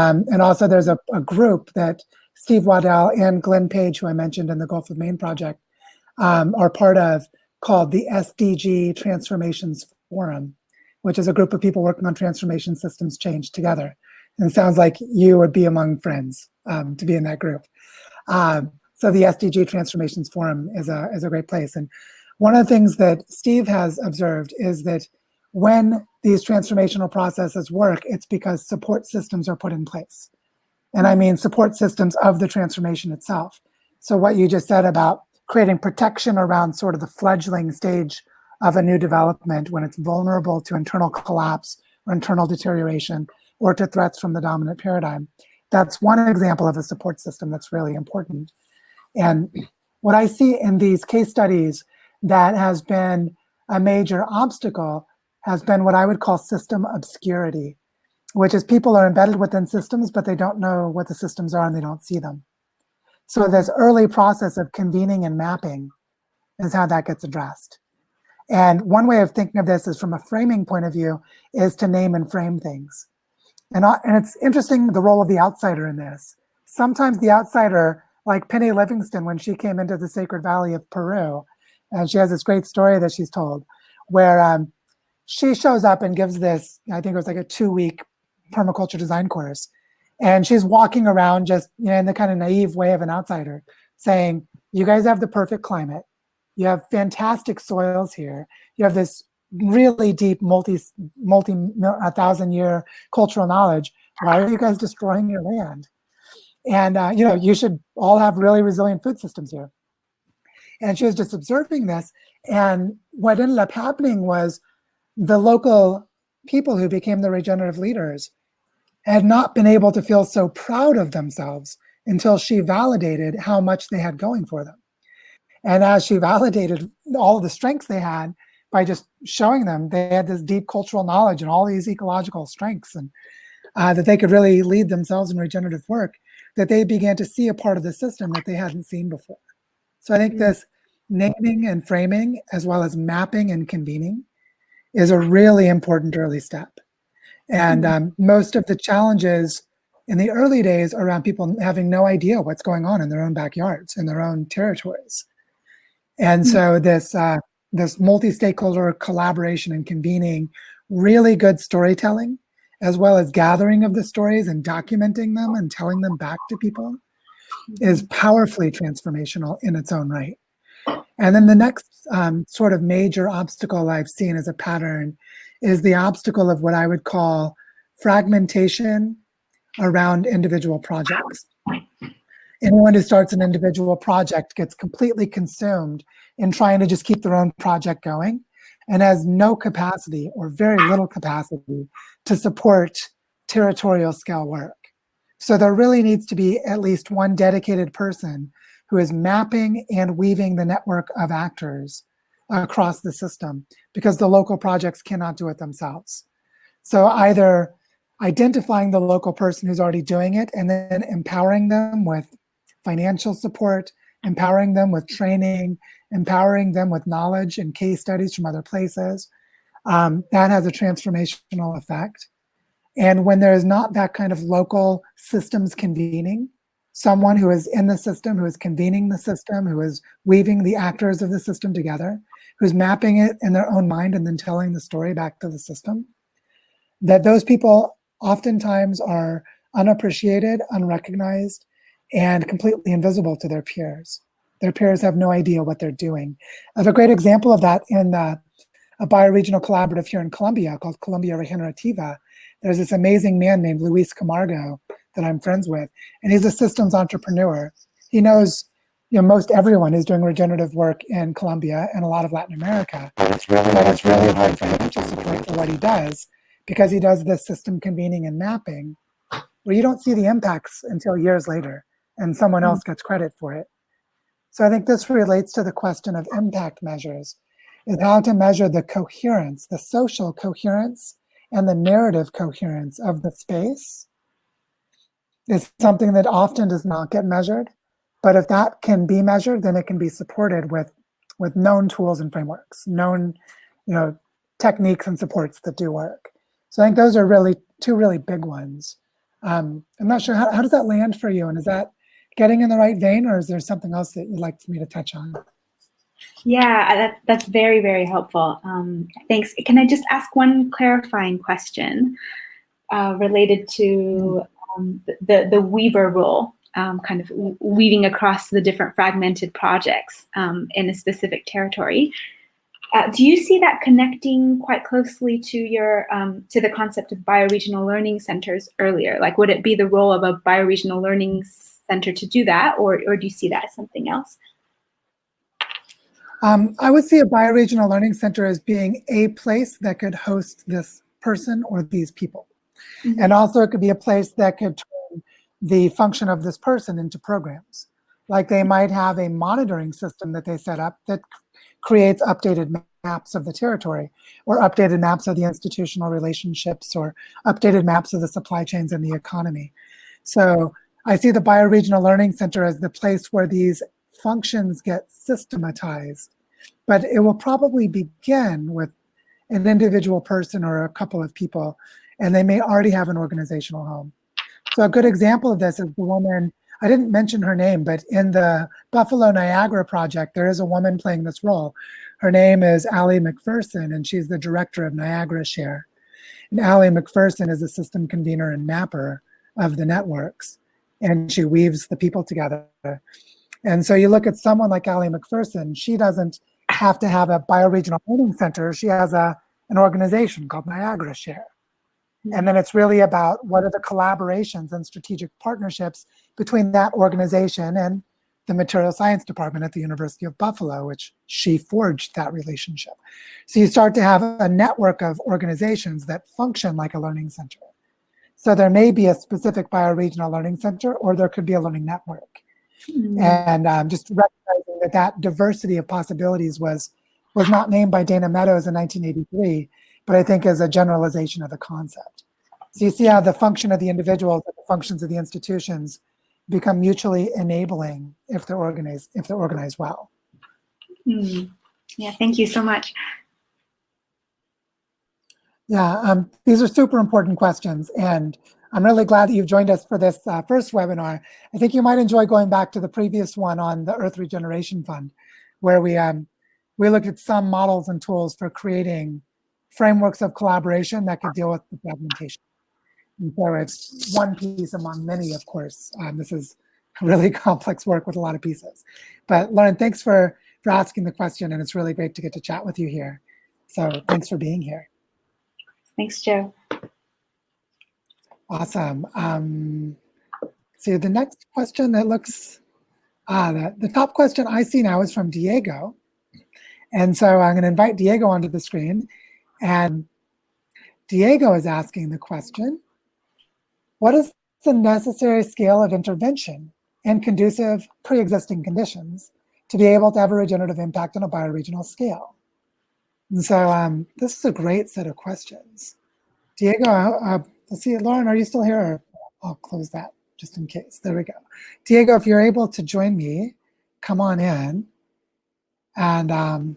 also there's a group that Steve Waddell and Glenn Page, who I mentioned in the Gulf of Maine project, are part of, called the SDG Transformations Forum, which is a group of people working on transformation systems change together. And it sounds like you would be among friends to be in that group. So the SDG Transformations Forum is a great place. And one of the things that Steve has observed is that when these transformational processes work, it's because support systems are put in place. And I mean support systems of the transformation itself. So what you just said about creating protection around sort of the fledgling stage of a new development when it's vulnerable to internal collapse or internal deterioration or to threats from the dominant paradigm. That's one example of a support system that's really important. And what I see in these case studies that has been a major obstacle has been what I would call system obscurity, which is people are embedded within systems, but they don't know what the systems are and they don't see them. So this early process of convening and mapping is how that gets addressed. And one way of thinking of this is from a framing point of view is to name and frame things. And it's interesting the role of the outsider in this. Sometimes the outsider, like Penny Livingston, when she came into the Sacred Valley of Peru, and she has this great story that she's told, where she shows up and gives this, I think it was like a 2-week permaculture design course. And she's walking around just in the kind of naive way of an outsider, saying, you guys have the perfect climate. You have fantastic soils here. You have this really deep multi-1,000-year cultural knowledge. Why are you guys destroying your land? And you should all have really resilient food systems here. And she was just observing this. And what ended up happening was the local people who became the regenerative leaders had not been able to feel so proud of themselves until she validated how much they had going for them. And as she validated all the strengths they had by just showing them they had this deep cultural knowledge and all these ecological strengths, and that they could really lead themselves in regenerative work, that they began to see a part of the system that they hadn't seen before. So I think this naming and framing, as well as mapping and convening, is a really important early step. And most of the challenges in the early days are around people having no idea what's going on in their own backyards, in their own territories. And so this multi-stakeholder collaboration and convening, really good storytelling, as well as gathering of the stories and documenting them and telling them back to people, is powerfully transformational in its own right. And then the next sort of major obstacle I've seen as a pattern is the obstacle of what I would call fragmentation around individual projects. Anyone who starts an individual project gets completely consumed in trying to just keep their own project going and has no capacity or very little capacity to support territorial scale work. So there really needs to be at least one dedicated person who is mapping and weaving the network of actors across the system, because the local projects cannot do it themselves. So either identifying the local person who's already doing it and then empowering them with financial support, empowering them with training, empowering them with knowledge and case studies from other places, that has a transformational effect. And when there is not that kind of local systems convening, someone who is in the system, who is convening the system, who is weaving the actors of the system together, who's mapping it in their own mind and then telling the story back to the system, that those people oftentimes are unappreciated, unrecognized, and completely invisible to their peers. Their peers have no idea what they're doing. I have a great example of that in a bioregional collaborative here in Colombia called Colombia Regenerativa. There's this amazing man named Luis Camargo that I'm friends with, and he's a systems entrepreneur. He knows most everyone who's doing regenerative work in Colombia and a lot of Latin America, but it's really hard financial support for what he does, because he does this system convening and mapping where you don't see the impacts until years later and someone else gets credit for it. So I think this relates to the question of impact measures, is how to measure the coherence, the social coherence and the narrative coherence of the space is something that often does not get measured. But if that can be measured, then it can be supported with known tools and frameworks, known techniques and supports that do work. So I think those are really two really big ones. I'm not sure, how does that land for you? And is that getting in the right vein, or is there something else that you'd like me to touch on? Yeah, that's very, very helpful. Thanks. Can I just ask one clarifying question related to the Weaver rule, kind of weaving across the different fragmented projects in a specific territory? Do you see that connecting quite closely to your to the concept of bioregional learning centers earlier? Like, would it be the role of a bioregional learning center to do that, or do you see that as something else? I would see a bioregional learning center as being a place that could host this person or these people. Mm-hmm. And also it could be a place that could turn the function of this person into programs. Like they might have a monitoring system that they set up that creates updated maps of the territory, or updated maps of the institutional relationships, or updated maps of the supply chains and the economy. So I see the Bioregional Learning Center as the place where these functions get systematized, but it will probably begin with an individual person or a couple of people, and they may already have an organizational home. So a good example of this is the woman, I didn't mention her name, but in the Buffalo Niagara project, there is a woman playing this role. Her name is Allie McPherson, and she's the director of Niagara Share. And Allie McPherson is a system convener and mapper of the networks, and she weaves the people together. And so you look at someone like Allie McPherson, she doesn't have to have a bioregional learning center. She has an organization called Niagara Share. And then it's really about what are the collaborations and strategic partnerships between that organization and the material science department at the University of Buffalo, which she forged that relationship. So you start to have a network of organizations that function like a learning center. So there may be a specific bioregional learning center, or there could be a learning network. And just recognizing that that diversity of possibilities was not named by Dana Meadows in 1983, but I think is a generalization of the concept. So you see how the function of the individuals and the functions of the institutions become mutually enabling if they're organized well. Yeah, thank you so much. Yeah, these are super important questions, and I'm really glad that you've joined us for this first webinar. I think you might enjoy going back to the previous one on the Earth Regeneration Fund, where we looked at some models and tools for creating frameworks of collaboration that could deal with the fragmentation. And so it's one piece among many, of course. This is really complex work with a lot of pieces. But Lauren, thanks for asking the question, and it's really great to get to chat with you here. So thanks for being here. Thanks, Joe. Awesome. So the next question that looks, the top question I see now is from Diego. And so I'm going to invite Diego onto the screen. And Diego is asking the question, what is the necessary scale of intervention and conducive pre-existing conditions to be able to have a regenerative impact on a bioregional scale? And so this is a great set of questions. Diego, let's see, Lauren, are you still here? Or I'll close that just in case. There we go. Diego, if you're able to join me, come on in. And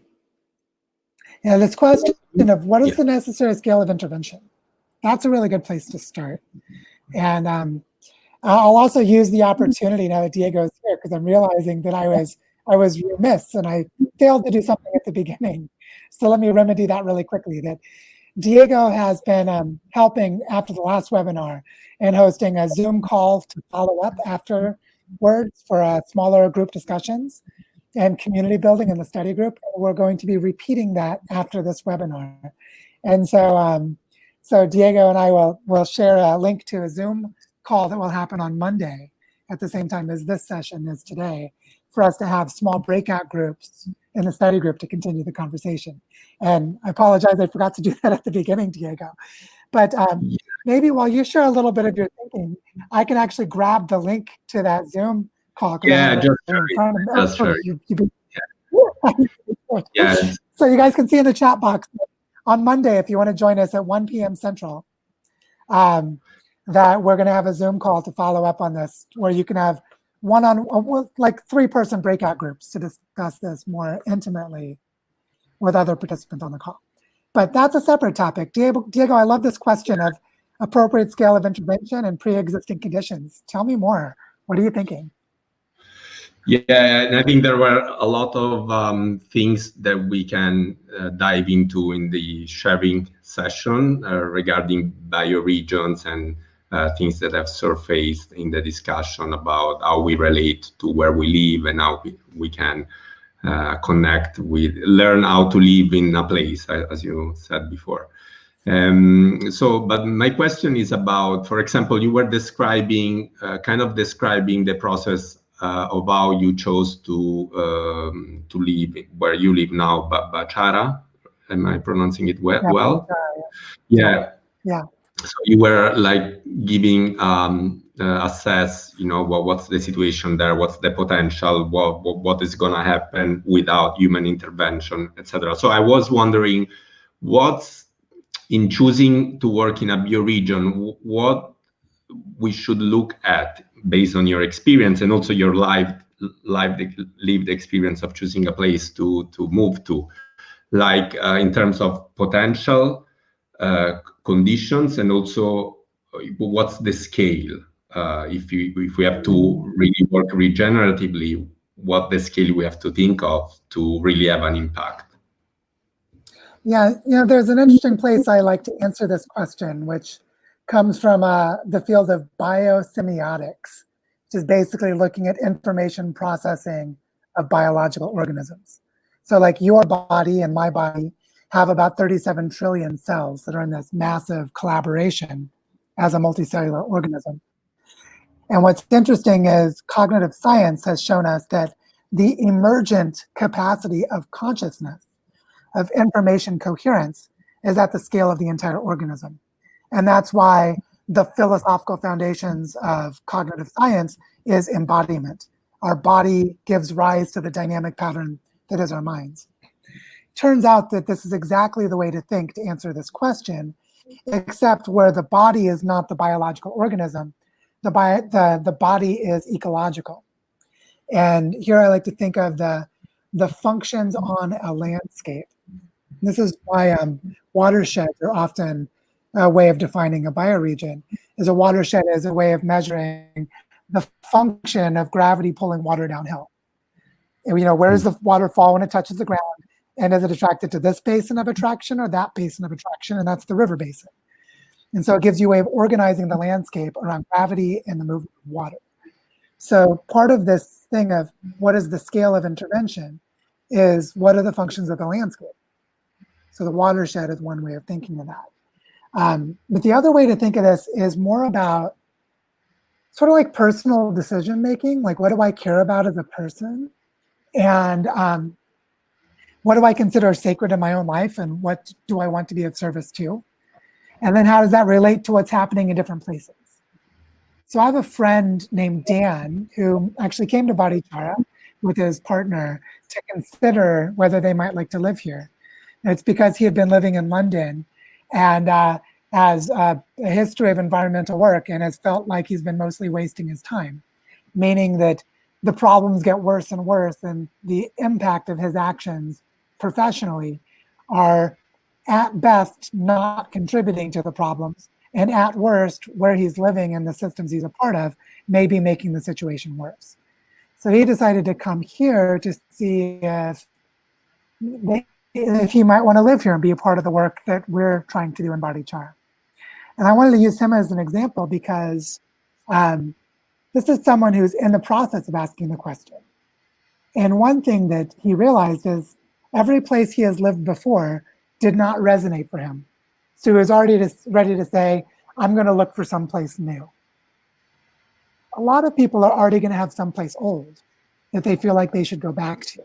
this question of what is the necessary scale of intervention? That's a really good place to start. And I'll also use the opportunity now that Diego's here, because I'm realizing that I was remiss and I failed to do something at the beginning. So let me remedy that really quickly. That Diego has been helping after the last webinar and hosting a Zoom call to follow up afterwards for smaller group discussions and community building in the study group. We're going to be repeating that after this webinar. And so, so Diego and I will share a link to a Zoom call that will happen on Monday at the same time as this session is today, for us to have small breakout groups in the study group to continue the conversation. And I apologize, I forgot to do that at the beginning, Diego. But maybe while you share a little bit of your thinking, I can actually grab the link to that Zoom call. Yeah, just yeah. So you guys can see in the chat box on Monday, if you want to join us at 1 p.m. Central, that we're going to have a Zoom call to follow up on this, where you can have like 3-person breakout groups to discuss this more intimately with other participants on the call. But that's a separate topic. Diego, I love this question of appropriate scale of intervention and pre-existing conditions. Tell me more. What are you thinking? Yeah, and I think there were a lot of things that we can dive into in the sharing session regarding bioregions and things that have surfaced in the discussion about how we relate to where we live and how we can connect with, learn how to live in a place, as you said before. But my question is about, for example, you were describing, describing the process of how you chose to live where you live now, Bachara. Am I pronouncing it well? Yeah. So you were like giving assess, what's the situation there, what's the potential, what is going to happen without human intervention, etc. So I was wondering, what's in choosing to work in a bioregion, what we should look at based on your experience and also your lived experience of choosing a place to move to, like in terms of potential, conditions, and also what's the scale. If we have to really work regeneratively, what the scale we have to think of to really have an impact. Yeah, there's an interesting place I like to answer this question, which comes from the field of biosemiotics, which is basically looking at information processing of biological organisms. So like your body and my body have about 37 trillion cells that are in this massive collaboration as a multicellular organism. And what's interesting is cognitive science has shown us that the emergent capacity of consciousness, of information coherence, is at the scale of the entire organism. And that's why the philosophical foundations of cognitive science is embodiment. Our body gives rise to the dynamic pattern that is our minds. Turns out that this is exactly the way to think to answer this question, except where the body is not the biological organism, the body is ecological. And here I like to think of the functions on a landscape. This is why watersheds are often a way of defining a bioregion. Is a watershed is a way of measuring the function of gravity pulling water downhill. And, where does the water fall when it touches the ground? And is it attracted to this basin of attraction or that basin of attraction? And that's the river basin. And so it gives you a way of organizing the landscape around gravity and the movement of water. So part of this thing of what is the scale of intervention is what are the functions of the landscape? So the watershed is one way of thinking of that. But the other way to think of this is more about sort of like personal decision making, like what do I care about as a person? And what do I consider sacred in my own life, and what do I want to be of service to? And then how does that relate to what's happening in different places? So I have a friend named Dan who actually came to Barichara with his partner to consider whether they might like to live here. And it's because he had been living in London and has a history of environmental work and has felt like he's been mostly wasting his time, meaning that the problems get worse and worse, and the impact of his actions professionally are at best not contributing to the problems, and at worst, where he's living and the systems he's a part of may be making the situation worse. So he decided to come here to see if he might want to live here and be a part of the work that we're trying to do in Barichara. And I wanted to use him as an example because this is someone who's in the process of asking the question. And one thing that he realized is every place he has lived before did not resonate for him. So he was already ready to say, I'm going to look for someplace new. A lot of people are already going to have someplace old that they feel like they should go back to.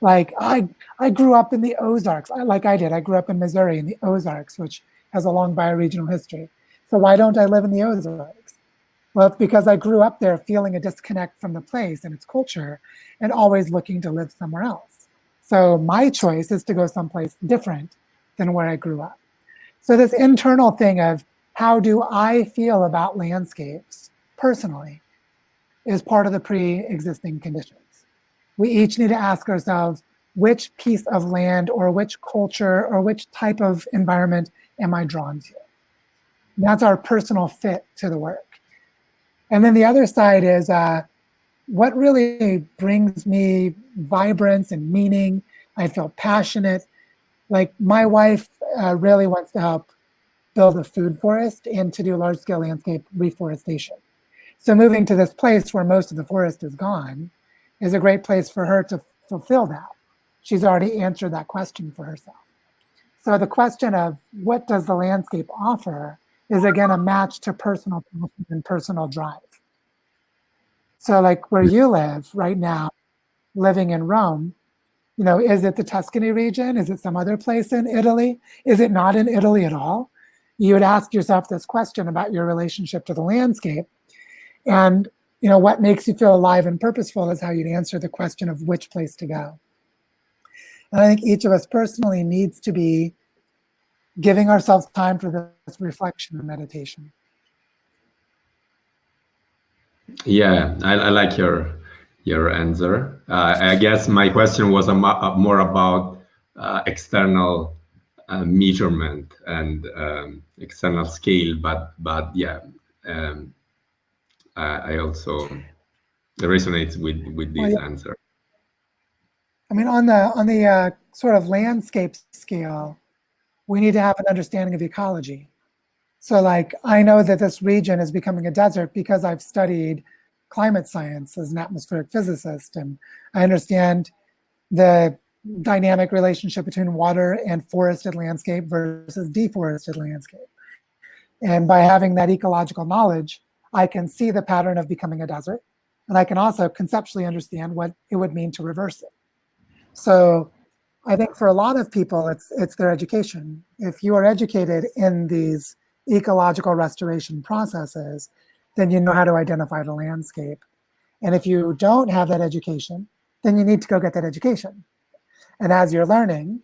Like I grew up in the Ozarks, like I did. I grew up in Missouri in the Ozarks, which has a long bioregional history. So why don't I live in the Ozarks? Well, it's because I grew up there feeling a disconnect from the place and its culture and always looking to live somewhere else. So my choice is to go someplace different than where I grew up. So this internal thing of how do I feel about landscapes personally is part of the pre-existing conditions. We each need to ask ourselves, which piece of land or which culture or which type of environment am I drawn to? And that's our personal fit to the work. And then the other side is what really brings me vibrance and meaning. I feel passionate. Like my wife really wants to help build a food forest and to do large-scale landscape reforestation. So moving to this place where most of the forest is gone is a great place for her to fulfill that. She's already answered that question for herself. So the question of what does the landscape offer is again a match to personal passion and personal drive. So like where you live right now, living in Rome, is it the Tuscany region? Is it some other place in Italy? Is it not in Italy at all? You would ask yourself this question about your relationship to the landscape. And what makes you feel alive and purposeful is how you'd answer the question of which place to go. And I think each of us personally needs to be giving ourselves time for this reflection and meditation. Yeah, I like your answer. I guess my question was more about external measurement and external scale, but yeah, I also resonate with this answer. I mean, on the sort of landscape scale, we need to have an understanding of ecology. So like, I know that this region is becoming a desert because I've studied climate science as an atmospheric physicist, and I understand the dynamic relationship between water and forested landscape versus deforested landscape. And by having that ecological knowledge, I can see the pattern of becoming a desert, and I can also conceptually understand what it would mean to reverse it. So I think for a lot of people, it's their education. If you are educated in these ecological restoration processes, then you know how to identify the landscape. And if you don't have that education, then you need to go get that education. And as you're learning,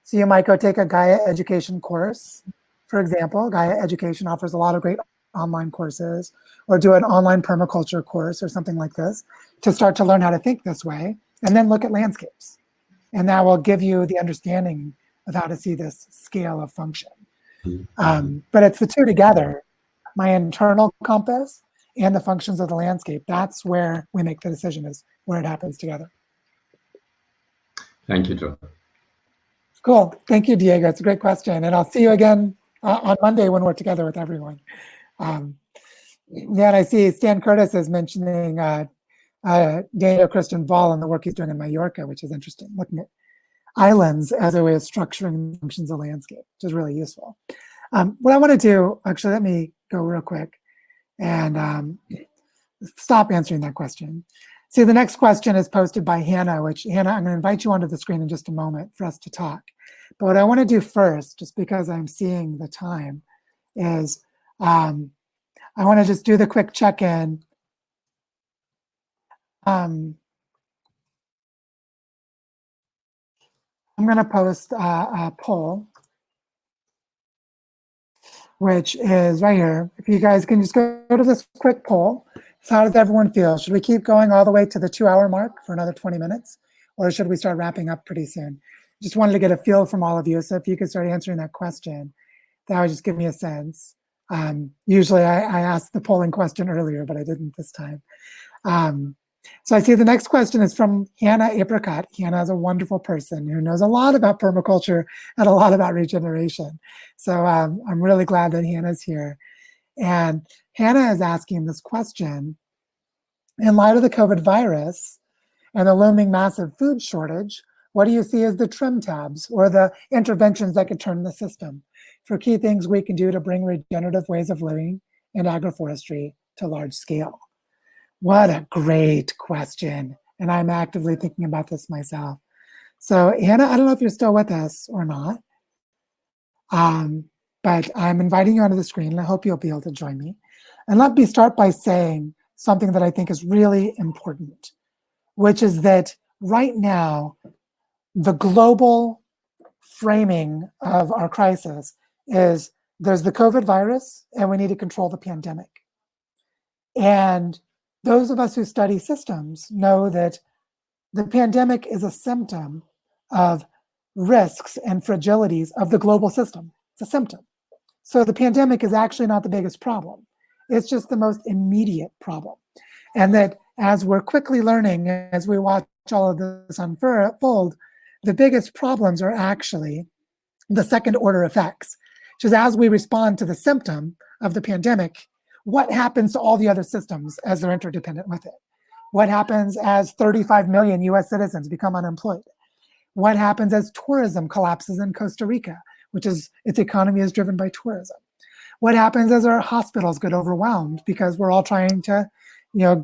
so you might go take a Gaia education course. For example, Gaia Education offers a lot of great online courses, or do an online permaculture course or something like this to start to learn how to think this way, and then look at landscapes. And that will give you the understanding of how to see this scale of function. But it's the two together, my internal compass and the functions of the landscape. That's where we make the decision, is where it happens together. Thank you, Joe. Cool. Thank you, Diego. It's a great question. And I'll see you again on Monday when we're together with everyone. Yeah, and I see Stan Curtis is mentioning Daniel Christian Vall and the work he's doing in Mallorca, which is interesting, looking at islands as a way of structuring functions of landscape, which is really useful. What I want to do, actually, let me go real quick and stop answering that question. See, the next question is posted by Hannah, which, Hannah, I'm going to invite you onto the screen in just a moment for us to talk. But what I want to do first, just because I'm seeing the time, is I want to just do the quick check-in. I'm going to post a poll, which is right here. If you guys can just go to this quick poll. So how does everyone feel? Should we keep going all the way to the 2-hour mark for another 20 minutes? Or should we start wrapping up pretty soon? Just wanted to get a feel from all of you. So if you could start answering that question, that would just give me a sense. Usually I asked the polling question earlier, but I didn't this time. So I see the next question is from Hannah Apricot. Hannah is a wonderful person who knows a lot about permaculture and a lot about regeneration. So I'm really glad that Hannah's here. And Hannah is asking this question: in light of the COVID virus and the looming massive food shortage, what do you see as the trim tabs or the interventions that could turn the system for key things we can do to bring regenerative ways of living and agroforestry to large scale? What a great question. And I'm actively thinking about this myself. So Hannah, I don't know if you're still with us or not, but I'm inviting you onto the screen, and I hope you'll be able to join me. And let me start by saying something that I think is really important, which is that right now, the global framing of our crisis is there's the COVID virus, and we need to control the pandemic. And those of us who study systems know that the pandemic is a symptom of risks and fragilities of the global system. It's a symptom. So the pandemic is actually not the biggest problem. It's just the most immediate problem. And that as we're quickly learning, as we watch all of this unfold, the biggest problems are actually the second order effects. Just as we respond to the symptom of the pandemic, what happens to all the other systems as they're interdependent with it? What happens as 35 million US citizens become unemployed? What happens as tourism collapses in Costa Rica, which is, its economy is driven by tourism? What happens as our hospitals get overwhelmed because we're all trying to,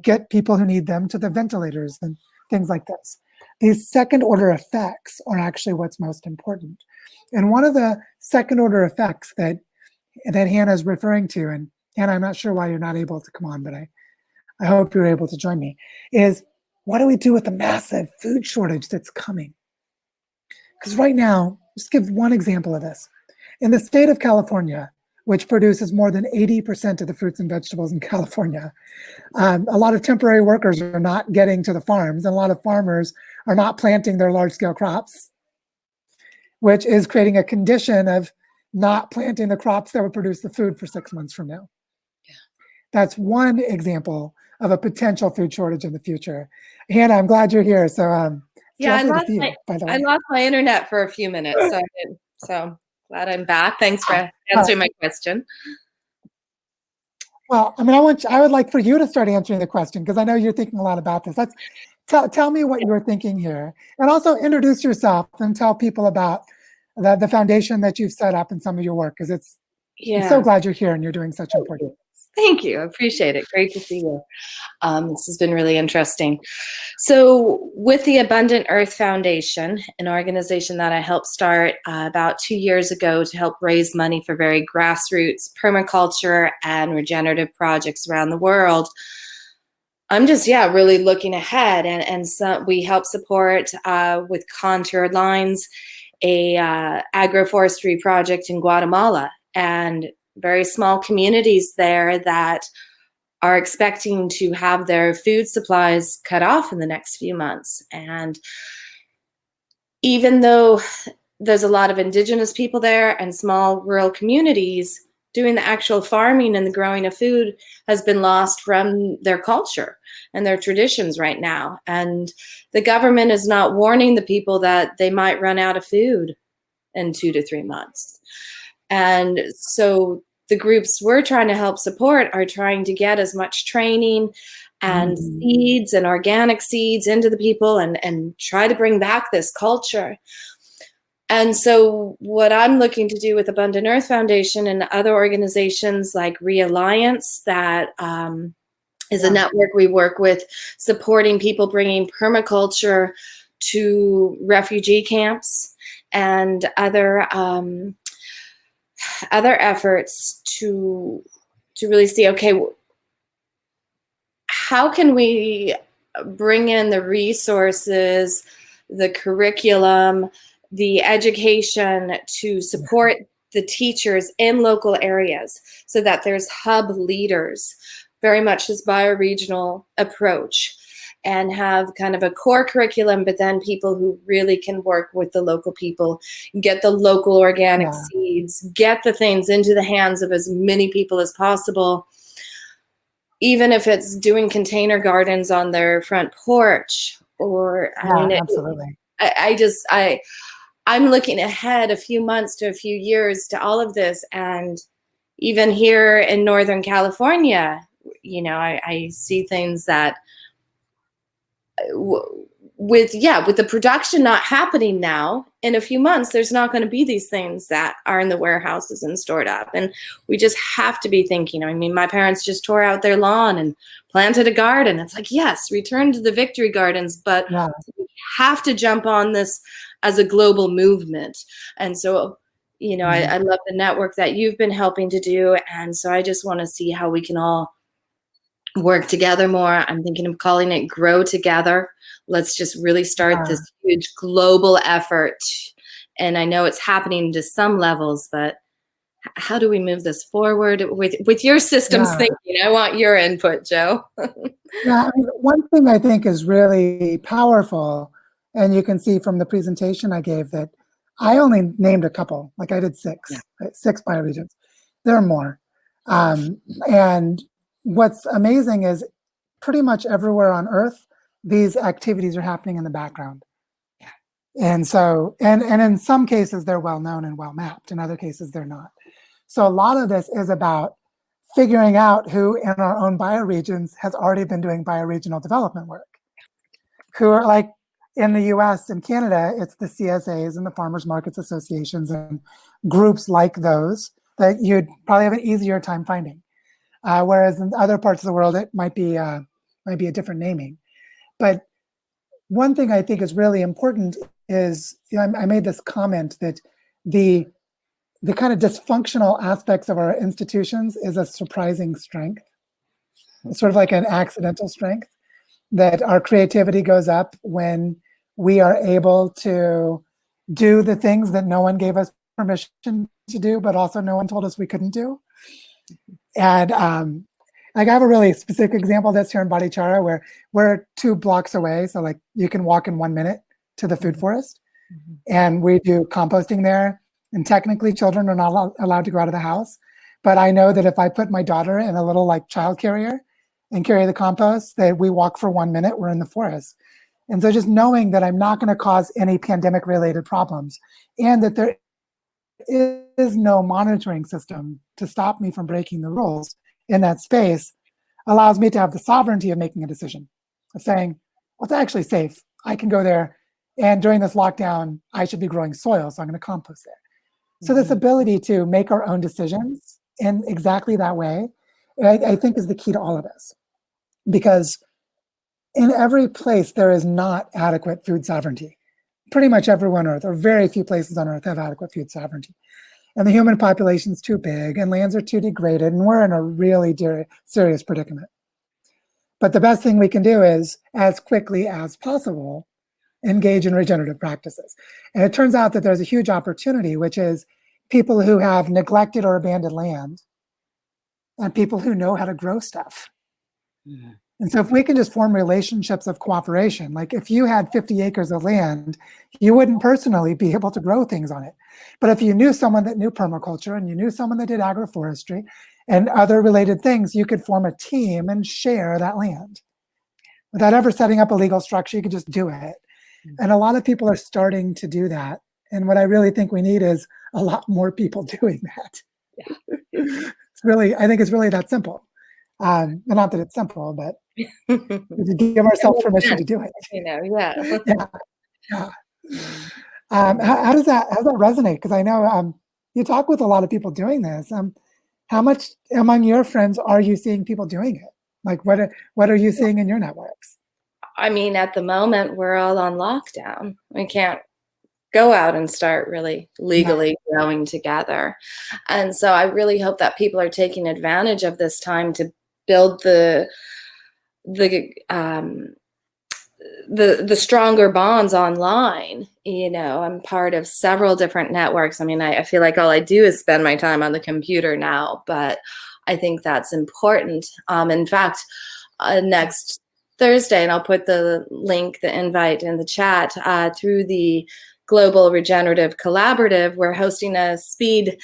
get people who need them to the ventilators and things like this? These second order effects are actually what's most important. And one of the second order effects that Hannah is referring to, and Hannah, I'm not sure why you're not able to come on, but I hope you're able to join me, is what do we do with the massive food shortage that's coming? Because right now, just give one example of this. In the state of California, which produces more than 80% of the fruits and vegetables in California, a lot of temporary workers are not getting to the farms, and a lot of farmers are not planting their large-scale crops, which is creating a condition of not planting the crops that would produce the food for 6 months from now. Yeah. That's one example of a potential food shortage in the future. Hannah, I'm glad you're here. So, Yeah, I lost my internet for a few minutes, so glad I'm back. Thanks for answering my question. Well, I mean, I would like for you to start answering the question, because I know you're thinking a lot about this. Let's tell me what you're thinking here, and also introduce yourself and tell people about the foundation that you've set up in some of your work, because I'm so glad you're here and you're doing such important work. Thank you. I appreciate it. Great to see you. This has been really interesting. So with the Abundant Earth Foundation, an organization that I helped start about 2 years ago to help raise money for very grassroots permaculture and regenerative projects around the world, I'm just, really looking ahead. And so we help support with contoured lines a agroforestry project in Guatemala, and very small communities there that are expecting to have their food supplies cut off in the next few months. And even though there's a lot of indigenous people there and small rural communities, doing the actual farming and the growing of food has been lost from their culture and their traditions right now. And the government is not warning the people that they might run out of food in 2 to 3 months. And so the groups we're trying to help support are trying to get as much training and seeds and organic seeds into the people and try to bring back this culture. And so what I'm looking to do with Abundant Earth Foundation and other organizations like Realliance, that is a network we work with, supporting people bringing permaculture to refugee camps and other efforts to really see, okay, how can we bring in the resources, the curriculum, the education to support the teachers in local areas so that there's hub leaders, very much this bioregional approach, and have kind of a core curriculum, but then people who really can work with the local people, get the local organic seeds, get the things into the hands of as many people as possible, even if it's doing container gardens on their front porch. Or absolutely. I'm looking ahead a few months to a few years to all of this. And even here in Northern California, I see things that with the production not happening now, in a few months, there's not going to be these things that are in the warehouses and stored up. And we just have to be thinking. I mean, my parents just tore out their lawn and planted a garden. It's like, yes, return to the victory gardens, but we have to jump on this as a global movement. And so, I love the network that you've been helping to do. And so I just want to see how we can all work together more. I'm thinking of calling it Grow Together. Let's just really start this huge global effort. And I know it's happening to some levels, but how do we move this forward with your systems thinking? I want your input, Joe. One thing I think is really powerful, and you can see from the presentation I gave that I only named a couple, like I did 6 bioregions. There are more. And what's amazing is pretty much everywhere on Earth, these activities are happening in the background. And so, and in some cases, they're well known and well mapped. In other cases, they're not. So a lot of this is about figuring out who in our own bioregions has already been doing bioregional development work. Who are, like in the US and Canada, it's the CSAs and the Farmers Markets Associations and groups like those that you'd probably have an easier time finding. Whereas in other parts of the world, it might be a different naming. But one thing I think is really important is, I made this comment that the kind of dysfunctional aspects of our institutions is a surprising strength. sort of like an accidental strength, that our creativity goes up when we are able to do the things that no one gave us permission to do, but also no one told us we couldn't do. And like I have a really specific example of this here in Barichara, where we're 2 blocks away. So like you can walk in 1 minute to the food forest, and we do composting there. And technically children are not allowed to go out of the house. But I know that if I put my daughter in a little like child carrier and carry the compost, that we walk for 1 minute, we're in the forest. And so just knowing that I'm not going to cause any pandemic related problems, and that there is no monitoring system to stop me from breaking the rules in that space, allows me to have the sovereignty of making a decision, of saying, well, it's actually safe. I can go there, and during this lockdown, I should be growing soil, so I'm going to compost there. So this ability to make our own decisions in exactly that way, I think is the key to all of this. Because in every place, there is not adequate food sovereignty. Pretty much everywhere on Earth, or very few places on Earth, have adequate food sovereignty. And the human population is too big, and lands are too degraded, and we're in a really serious predicament. But the best thing we can do is, as quickly as possible, engage in regenerative practices. And it turns out that there's a huge opportunity, which is people who have neglected or abandoned land, and people who know how to grow stuff. And so if we can just form relationships of cooperation, like if you had 50 acres of land, you wouldn't personally be able to grow things on it. But if you knew someone that knew permaculture, and you knew someone that did agroforestry and other related things, you could form a team and share that land. Without ever setting up a legal structure, you could just do it. And a lot of people are starting to do that. And what I really think we need is a lot more people doing that. It's really, I think it's really that simple. Not that it's simple, but to give ourselves permission to do it. You know, yeah. Yeah. How does that resonate? Because I know you talk with a lot of people doing this. How much among your friends are you seeing people doing it? Like, what are you seeing in your networks? I mean, at the moment, we're all on lockdown. We can't go out and start really legally growing together. And so I really hope that people are taking advantage of this time to build the stronger bonds online. You know, I'm part of several different networks. I mean, I feel like all I do is spend my time on the computer now, but I think that's important. In fact, next Thursday, and I'll put the link, the invite in the chat, through the Global Regenerative Collaborative, we're hosting a speed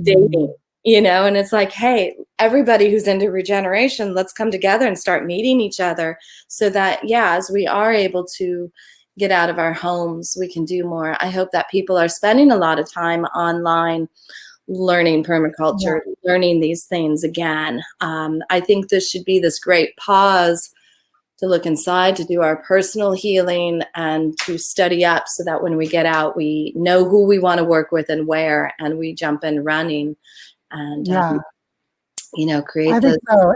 dating, you know, and it's like, hey, everybody who's into regeneration, let's come together and start meeting each other so that, yeah, as we are able to get out of our homes, we can do more. I hope that people are spending a lot of time online learning permaculture, learning these things again. I think this should be this great pause to look inside, to do our personal healing, and to study up so that when we get out, we know who we want to work with and where, and we jump in running and, you know, create I think so.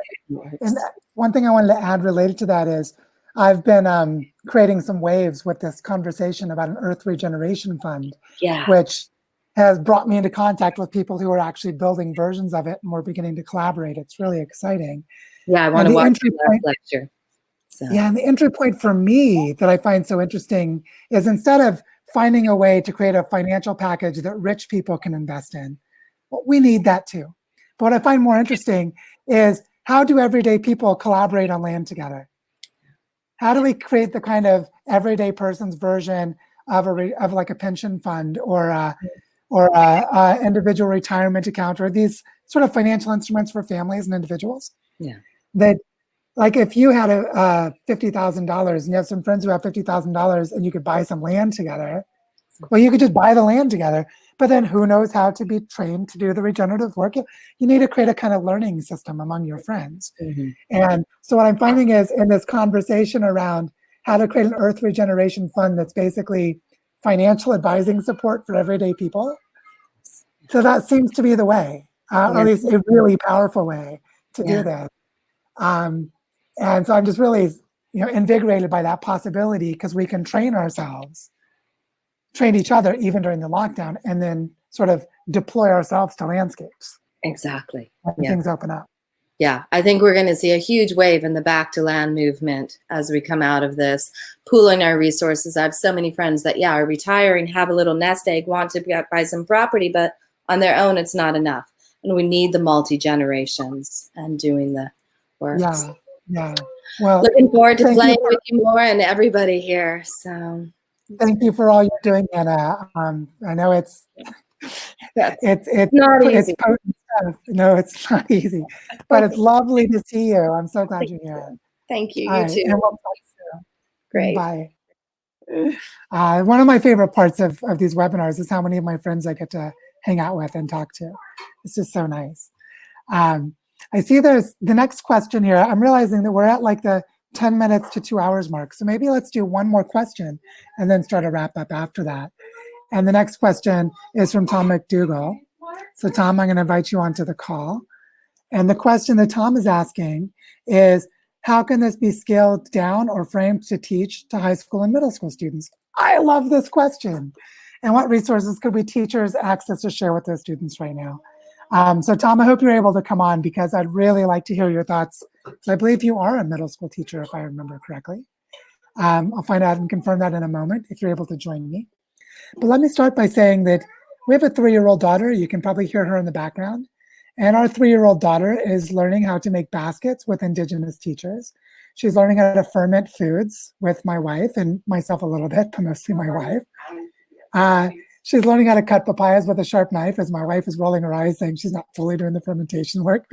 And one thing I wanted to add related to that is I've been creating some waves with this conversation about an Earth Regeneration Fund, which has brought me into contact with people who are actually building versions of it, and we're beginning to collaborate. It's really exciting. Yeah, I want to watch the lecture. So. Yeah, and the entry point for me that I find so interesting is, instead of finding a way to create a financial package that rich people can invest in, well, we need that too. But what I find more interesting is, how do everyday people collaborate on land together? How do we create the kind of everyday person's version of like a pension fund or a individual retirement account, or these sort of financial instruments for families and individuals? Yeah. That, like, if you had $50,000 and you have some friends who have $50,000 and you could buy some land together, well, you could just buy the land together. But then who knows how to be trained to do the regenerative work? You need to create a kind of learning system among your friends. And so what I'm finding is, in this conversation around how to create an Earth Regeneration Fund that's basically financial advising support for everyday people, so that seems to be the way, or at least a really powerful way to do this. And so I'm just really, invigorated by that possibility, because we can train ourselves, train each other even during the lockdown, and then sort of deploy ourselves to landscapes. Exactly. When things open up. Yeah, I think we're going to see a huge wave in the back to land movement as we come out of this, pooling our resources. I have so many friends that, are retiring, have a little nest egg, want to buy some property, but on their own, it's not enough. And we need the multi-generations and doing the work. Yeah. Well, looking forward to playing with you more and everybody here. So thank you for all you're doing, Anna. I know it's not easy. It's potent stuff. No, it's not easy, but it's lovely to see you. I'm so glad you're here. Thank you. All You right, too. and we'll talk soon. Great. Bye. One of my favorite parts of these webinars is how many of my friends I get to hang out with and talk to. It's just so nice. I see there's the next question here. I'm realizing that we're at like the 10 minutes to 2 hours mark. So maybe let's do one more question and then start a wrap up after that. And the next question is from Tom McDougall. So Tom, I'm going to invite you onto the call. And the question that Tom is asking is, how can this be scaled down or framed to teach to high school and middle school students? I love this question. And what resources could we teachers access to share with those students right now? So Tom, I hope you're able to come on because I'd really like to hear your thoughts. So I believe you are a middle school teacher, if I remember correctly. I'll find out and confirm that in a moment if you're able to join me. But let me start by saying that we have a 3-year-old daughter. You can probably hear her in the background. And our 3-year-old daughter is learning how to make baskets with Indigenous teachers. She's learning how to ferment foods with my wife and myself a little bit, but mostly my wife. She's learning how to cut papayas with a sharp knife as my wife is rolling her eyes saying she's not fully doing the fermentation work.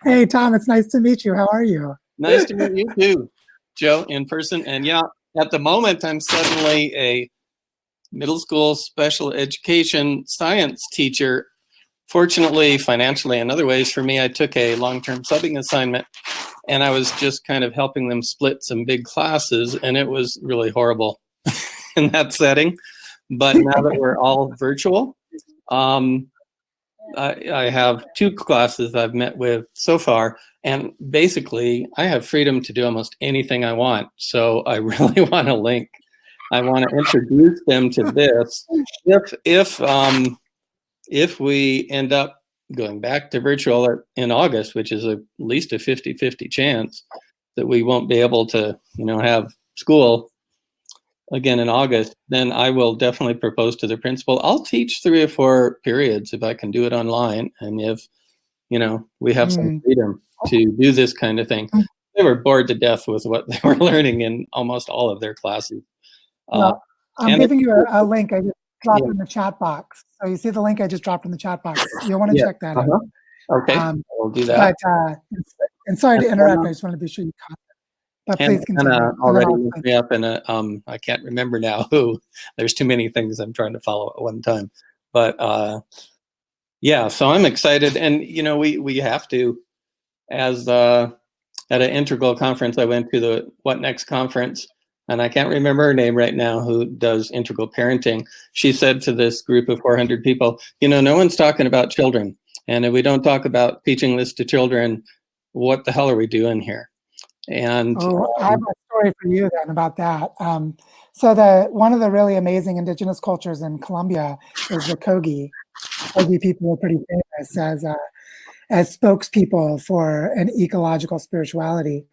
Hey, Tom, it's nice to meet you. How are you? Nice to meet you too, Joe, in person. And yeah, at the moment, I'm suddenly a middle school special education science teacher. Fortunately, financially and other ways for me, I took a long-term subbing assignment and I was just kind of helping them split some big classes, and it was really horrible in that setting. But now that we're all virtual, I have 2 classes I've met with so far, and basically I have freedom to do almost anything I want. So I really want to link. I want to introduce them to this. If we end up going back to virtual in August, which is at least a 50-50 chance that we won't be able to, have school again in August, then I will definitely propose to the principal. I'll teach 3 or 4 periods if I can do it online. And if, we have some freedom to do this kind of thing. They were bored to death with what they were learning in almost all of their classes. Well, I'm giving you a link I just dropped in the chat box. So you see the link I just dropped in the chat box. You'll want to check that out. Okay, we'll do that. But, and sorry to interrupt, I just want to be sure you caught that. But please continue. Hannah already looked me up in I can't remember now who. There's too many things I'm trying to follow at one time. But yeah, so I'm excited. And, we have to, as at an Integral conference, I went to the What Next conference, and I can't remember her name right now, who does integral parenting. She said to this group of 400 people, no one's talking about children. And if we don't talk about teaching this to children, what the hell are we doing here? And I have a story for you then about that. So one of the really amazing indigenous cultures in Colombia is the Kogi. Kogi people are pretty famous as spokespeople for an ecological spirituality.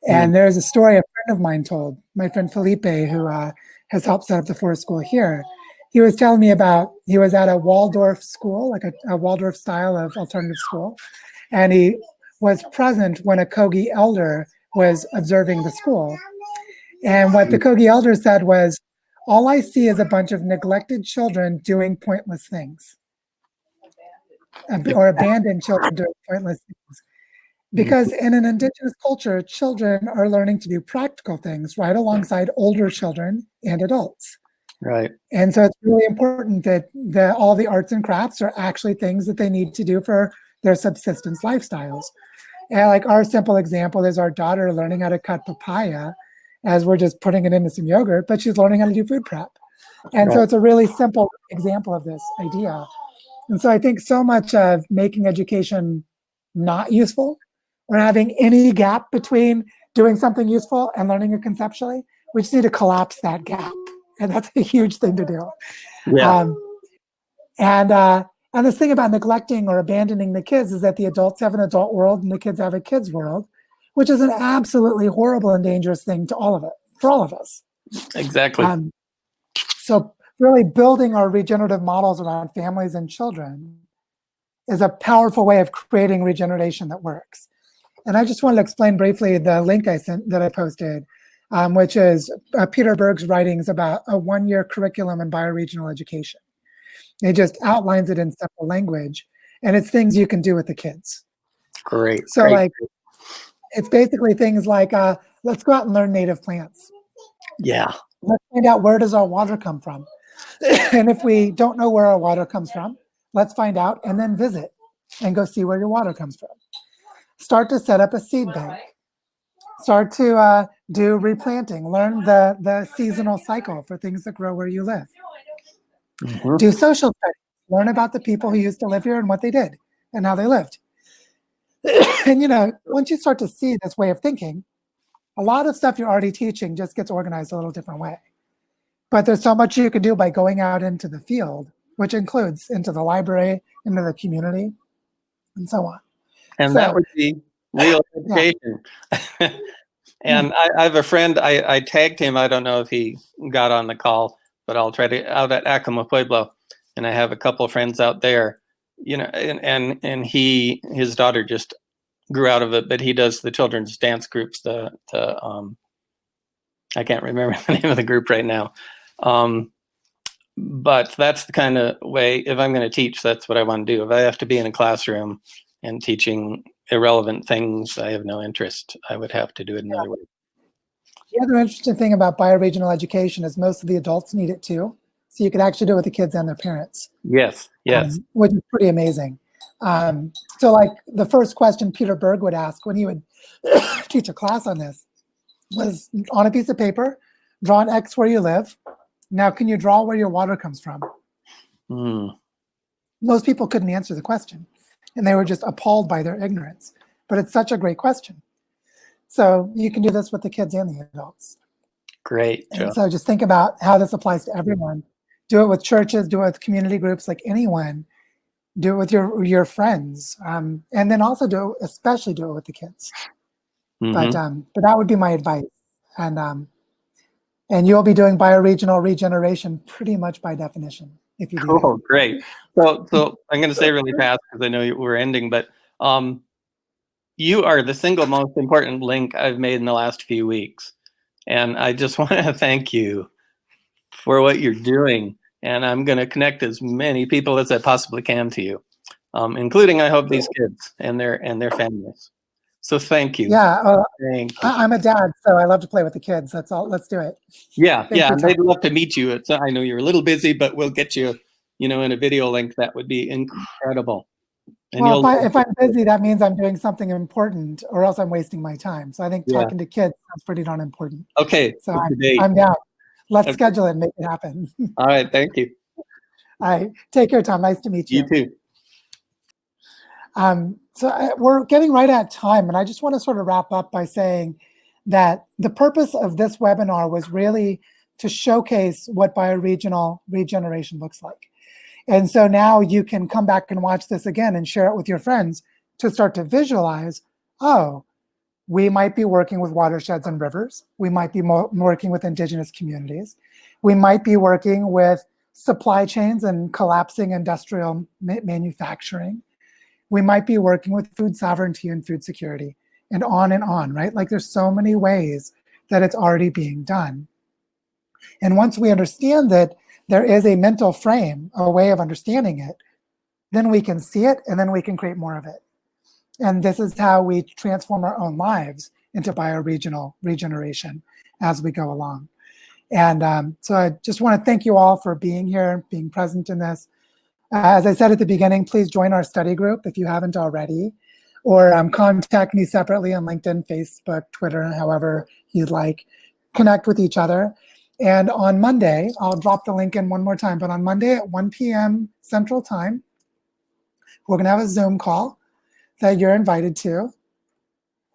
And there's a story a friend of mine told, my friend Felipe, who has helped set up the forest school here. He was telling me he was at a Waldorf school, like a Waldorf style of alternative school. And he was present when a Kogi elder was observing the school. And what the Kogi elder said was, all I see is a bunch of neglected children doing pointless things. Or abandoned children doing pointless things. Because in an indigenous culture, children are learning to do practical things right alongside older children and adults. Right. And so it's really important that all the arts and crafts are actually things that they need to do for their subsistence lifestyles. And like our simple example is our daughter learning how to cut papaya as we're just putting it into some yogurt, but she's learning how to do food prep. And so it's a really simple example of this idea. And so I think so much of making education not useful or having any gap between doing something useful and learning it conceptually, we just need to collapse that gap. And that's a huge thing to do. Yeah. And this thing about neglecting or abandoning the kids is that the adults have an adult world and the kids have a kids world, which is an absolutely horrible and dangerous thing to all of it, for all of us. Exactly. So really building our regenerative models around families and children is a powerful way of creating regeneration that works. And I just wanted to explain briefly the link that I posted, which is Peter Berg's writings about a one-year curriculum in bioregional education. It just outlines it in simple language, and it's things you can do with the kids. Great. So like, it's basically things like, let's go out and learn native plants. Yeah. Let's find out, where does our water come from? And if we don't know where our water comes from, let's find out and then visit and go see where your water comes from. Start to set up a seed bank. Start to do replanting. Learn the seasonal cycle for things that grow where you live. Mm-hmm. Do social studies. Learn about the people who used to live here and what they did and how they lived. And you know, once you start to see this way of thinking, a lot of stuff you're already teaching just gets organized a little different way. But there's so much you can do by going out into the field, which includes into the library, into the community, and so on. And So, that would be real education. And I have a friend, I tagged him. I don't know if he got on the call, but I'll try to, out at Acoma Pueblo. And I have a couple of friends out there, you know, and his daughter just grew out of it, but he does the children's dance groups, I can't remember the name of the group right now. But that's the kind of way, if I'm going to teach, that's what I want to do. If I have to be in a classroom and teaching irrelevant things, I have no interest. I would have to do it another way. the other interesting thing about bioregional education is most of the adults need it too. So you could actually do it with the kids and their parents. Yes, yes. Which is pretty amazing. So like the first question Peter Berg would ask when he would teach a class on this was, on a piece of paper, draw an X where you live. Now, can you draw where your water comes from? Most people couldn't answer the question, and they were just appalled by their ignorance. But it's such a great question. So you can do this with the kids and the adults. Great. And so just think about how this applies to everyone. Do it with churches, do it with community groups, like anyone. Do it with your friends, and then also especially do it with the kids. Mm-hmm. But that would be my advice. And you'll be doing bioregional regeneration pretty much by definition if you do. Oh, great. So I'm going to say really fast because I know we're ending, but you are the single most important link I've made in the last few weeks. And I just want to thank you for what you're doing. And I'm going to connect as many people as I possibly can to you, including, I hope, these kids and their families. So thank you. Yeah, thank you. I'm a dad, so I love to play with the kids. That's all. Let's do it. Yeah, and they'd love to meet you. I know you're a little busy, but we'll get you, in a video link. That would be incredible. And well, if I'm busy, that means I'm doing something important, or else I'm wasting my time. So I think talking to kids sounds pretty darn important. Okay. So I'm down. Let's schedule it and make it happen. All right. Thank you. All right. Take care, Tom. Nice to meet you. You too. So we're getting right at time, and I just want to sort of wrap up by saying that the purpose of this webinar was really to showcase what bioregional regeneration looks like. And so now you can come back and watch this again and share it with your friends to start to visualize, oh, we might be working with watersheds and rivers. We might be working with indigenous communities. We might be working with supply chains and collapsing industrial manufacturing. We might be working with food sovereignty and food security, and on, right? Like there's so many ways that it's already being done. And once we understand that there is a mental frame, a way of understanding it, then we can see it and then we can create more of it. And this is how we transform our own lives into bioregional regeneration as we go along. And so I just want to thank you all for being here, being present in this. As I said at the beginning, please join our study group if you haven't already, or contact me separately on LinkedIn, Facebook, Twitter, however you'd like. Connect with each other. And on Monday, I'll drop the link in one more time, but on Monday at 1 p.m. Central Time, we're going to have a Zoom call that you're invited to.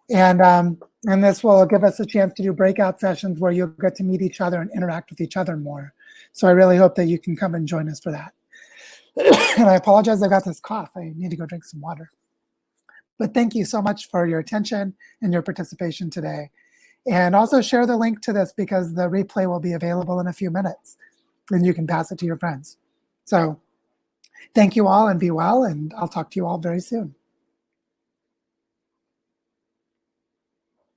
And this will give us a chance to do breakout sessions where you'll get to meet each other and interact with each other more. So I really hope that you can come and join us for that. And I apologize, I got this cough. I need to go drink some water. But thank you so much for your attention and your participation today. And also share the link to this because the replay will be available in a few minutes and you can pass it to your friends. So thank you all and be well, and I'll talk to you all very soon.